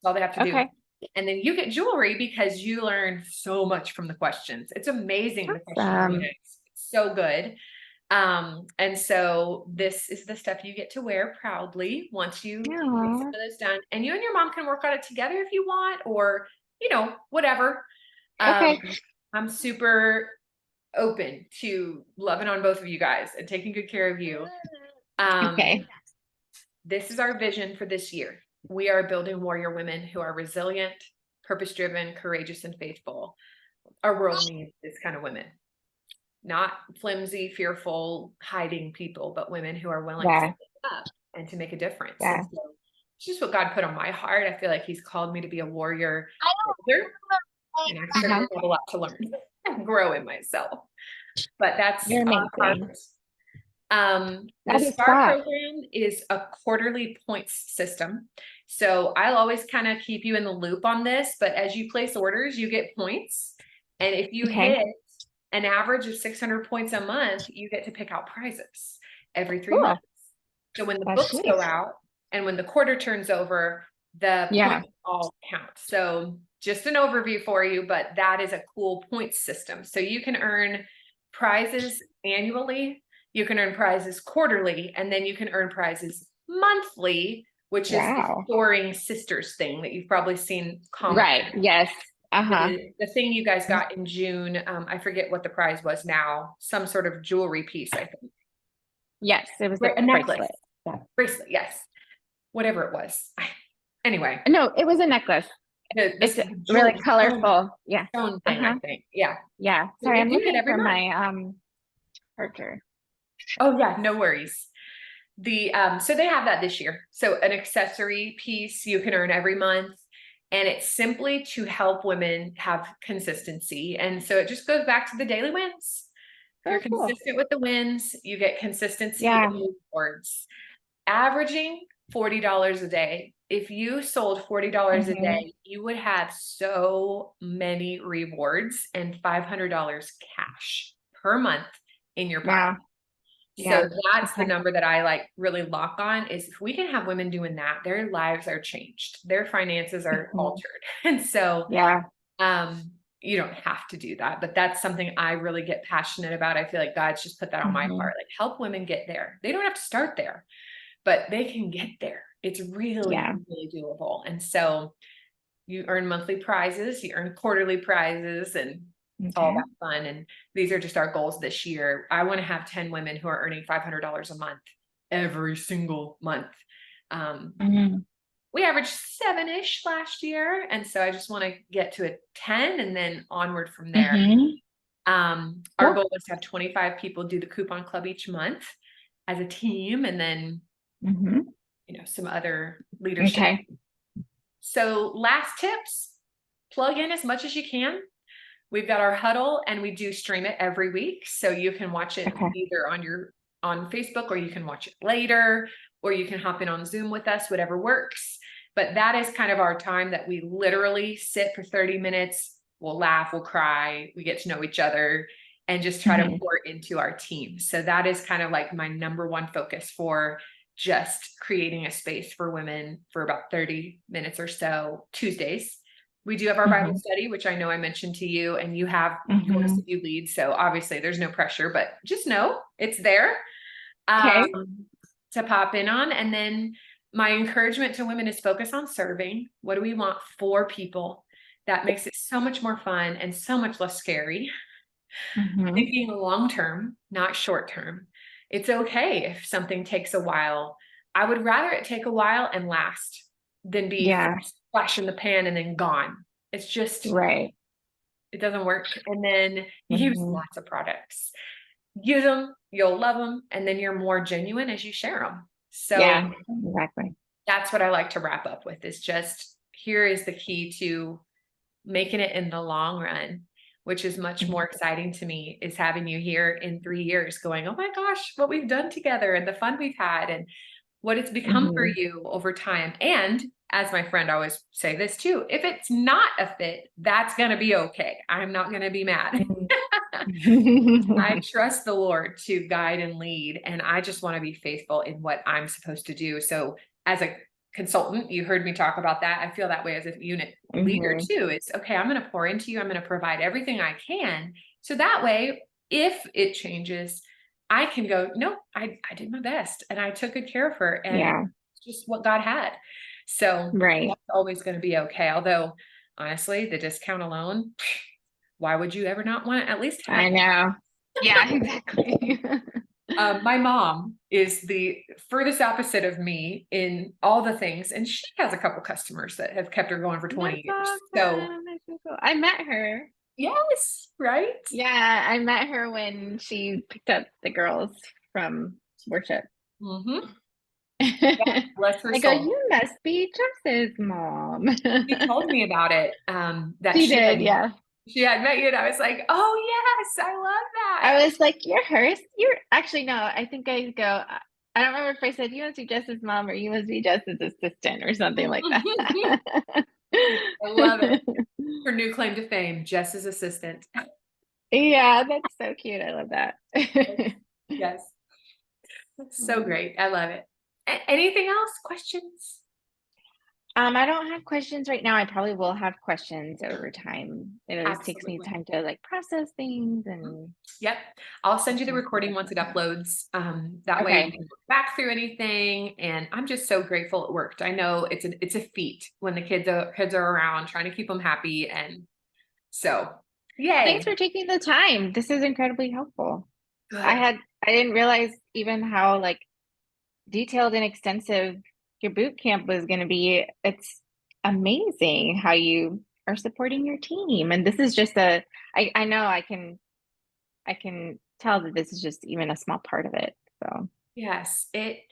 all they have to do. And then you get jewelry because you learn so much from the questions. It's amazing. The questions it's so good. And so this is the stuff you get to wear proudly once you get some of those done. And you and your mom can work on it together if you want, or, whatever. I'm super open to loving on both of you guys and taking good care of you. This is our vision for this year. We are building warrior women who are resilient, purpose-driven, courageous, and faithful. Our world needs this kind of women. Not flimsy, fearful, hiding people, but women who are willing to stand up and to make a difference. So it's just what God put on my heart. I feel like he's called me to be a warrior builder, and I certainly have a lot to learn and grow in myself. But that's our heart. The STAR program is a quarterly points system. So I'll always kind of keep you in the loop on this, but as you place orders, you get points. And if you hit an average of 600 points a month, you get to pick out prizes every 3 months. So when the books go out and when the quarter turns over, the points all count. So just an overview for you, but that is a cool points system. So you can earn prizes annually, you can earn prizes quarterly, and then you can earn prizes monthly, which is the Soaring Sisters thing that you've probably seen. Yes. The thing you guys got in June, I forget what the prize was now, some sort of jewelry piece, I think. Yes, it was a necklace. Bracelet, yes. Whatever it was. Anyway. No, it was a necklace. It's the really jewel- colorful. Yeah. stone thing, I Uh-huh. think. Yeah. Yeah. So Sorry, we I'm do it looking every for month. my charger. Oh yeah, no worries. The so they have that this year. So an accessory piece you can earn every month, and it's simply to help women have consistency. And so it just goes back to the daily wins. If you're Oh, cool. consistent with the wins, you get consistency Yeah. in the rewards. Averaging $40 a day. If you sold $40 a Mhm. day, you would have so many rewards and $500 cash per month in your pocket. Wow. So Yeah. that's the Okay. number that I like really lock on is if we can have women doing that, their lives are changed, their finances are Mhm. altered. And so Yeah. you don't have to do that, but that's something I really get passionate about. I feel like God's just put that on my Mhm. heart, like help women get there. They don't have to start there, but they can get there. It's really, Yeah. really doable. And so you earn monthly prizes, you earn quarterly prizes, and it's all Okay. that fun. And these are just our goals this year. I want to have 10 women who are earning $500 a month every single month. Mhm. We averaged 7-ish last year. And so I just want to get to a 10 and then onward from there. Mhm. Our Cool. goal was to have 25 people do the coupon club each month as a team, and then, Mhm. some other leadership. Okay. So last tips, plug in as much as you can. We've got our huddle and we do stream it every week. So you can watch it Okay. either on Facebook, or you can watch it later, or you can hop in on Zoom with us, whatever works. But that is kind of our time that we literally sit for 30 minutes. We'll laugh, we'll cry, we get to know each other and just try to Mhm. pour into our team. So that is kind of like my number one focus for just creating a space for women for about 30 minutes or so Tuesdays. We do have our Bible Mhm. study, which I know I mentioned to you, and you have yours Mhm. that you lead. So obviously there's no pressure, but just know it's there Okay. to pop in on. And then my encouragement to women is focus on serving. What do we want for people? That makes it so much more fun and so much less scary. Mhm. Thinking long term, not short term. It's okay if something takes a while. I would rather it take a while and last than be Yeah. flash in the pan and then gone. It's just, Right. it doesn't work. And then you use Mhm. lots of products. Use them, you'll love them, and then you're more genuine as you share them. So Yeah. Exactly. that's what I like to wrap up with is just here is the key to making it in the long run, which is much more exciting to me, is having you here in 3 years going, oh my gosh, what we've done together and the fun we've had and what it's become for Mhm. you over time. And as my friend always say this too, if it's not a fit, that's going to be okay. I'm not going to be mad. I Mhm. trust the Lord to guide and lead, and I just want to be faithful in what I'm supposed to do. So as a consultant, you heard me talk about that. I feel that way as a unit leader Mhm. too. It's okay. I'm going to pour into you. I'm going to provide everything I can. So that way, if it changes, I can go, no, I did my best and I took good care of her, and Yeah. it's just what God had. So Right. that's always going to be okay. Although honestly, the discount alone, why would you ever not want to at least have I know. Yeah, exactly. my mom is the furthest opposite of me in all the things, and she has a couple customers that have kept her going for 20 That's years. So, awesome. That's so cool. I met her. yes, right? Yeah, I met her when she picked up the girls from worship. Mm-hmm. I Bless her go, soul. you must be Jess's mom. She told me about it. That She did, yeah. she had met you, and I was like, oh yes, I love that. I was like, you're hers. You're actually no. I think I go. I don't remember if I said you must be Jess's mom or you must be Jess's assistant or something like that. I love it. Her new claim to fame, Jess's assistant. Yeah, that's so cute. I love that. Yes. That's so great. I love it. Anything else? Questions? I don't have questions right now. I probably will have questions over time. It always takes me Absolutely. time to like process things and Yep. I'll send you the Mhm. recording once it uploads. That way you okay. can look back through anything. And I'm just so grateful it worked. I know it's a feat when the kids are around, trying to keep them happy. And so, Thanks yay. for taking the time. This is incredibly helpful. Good. I didn't realize even how like detailed and extensive your boot camp was going to be. amazing how you are supporting your team. And this is just I know I can tell that this is just even a small part of it. So Yes,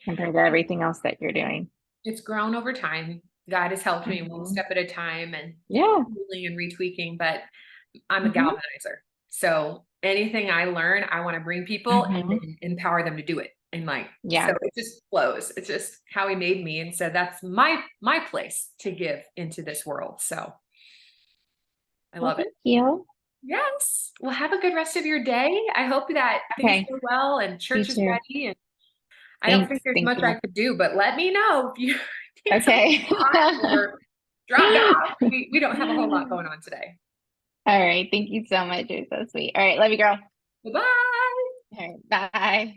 compared to everything else that you're doing. it's grown over time. God has helped me one Mhm. step at a time and Yeah. healing and retweaking, but I'm a Mhm. galvanizer. So anything I learn, I want to bring people and Mhm. then empower them to do it. And like, Yeah. so it just flows. It's just how he made me. And so that's my place to give into this world. So I Well, love it. thank you. Yes. Well, have a good rest of your day. I hope that things Okay. go well and You church is too. ready. And I don't think Thanks. there's Thank much I you. could do, but let me know if you need some Okay. thought or drop off. We don't have a whole lot going on today. All right. Thank you so much. You're so sweet. All right. Love you, girl. Bye-bye. All right. Bye.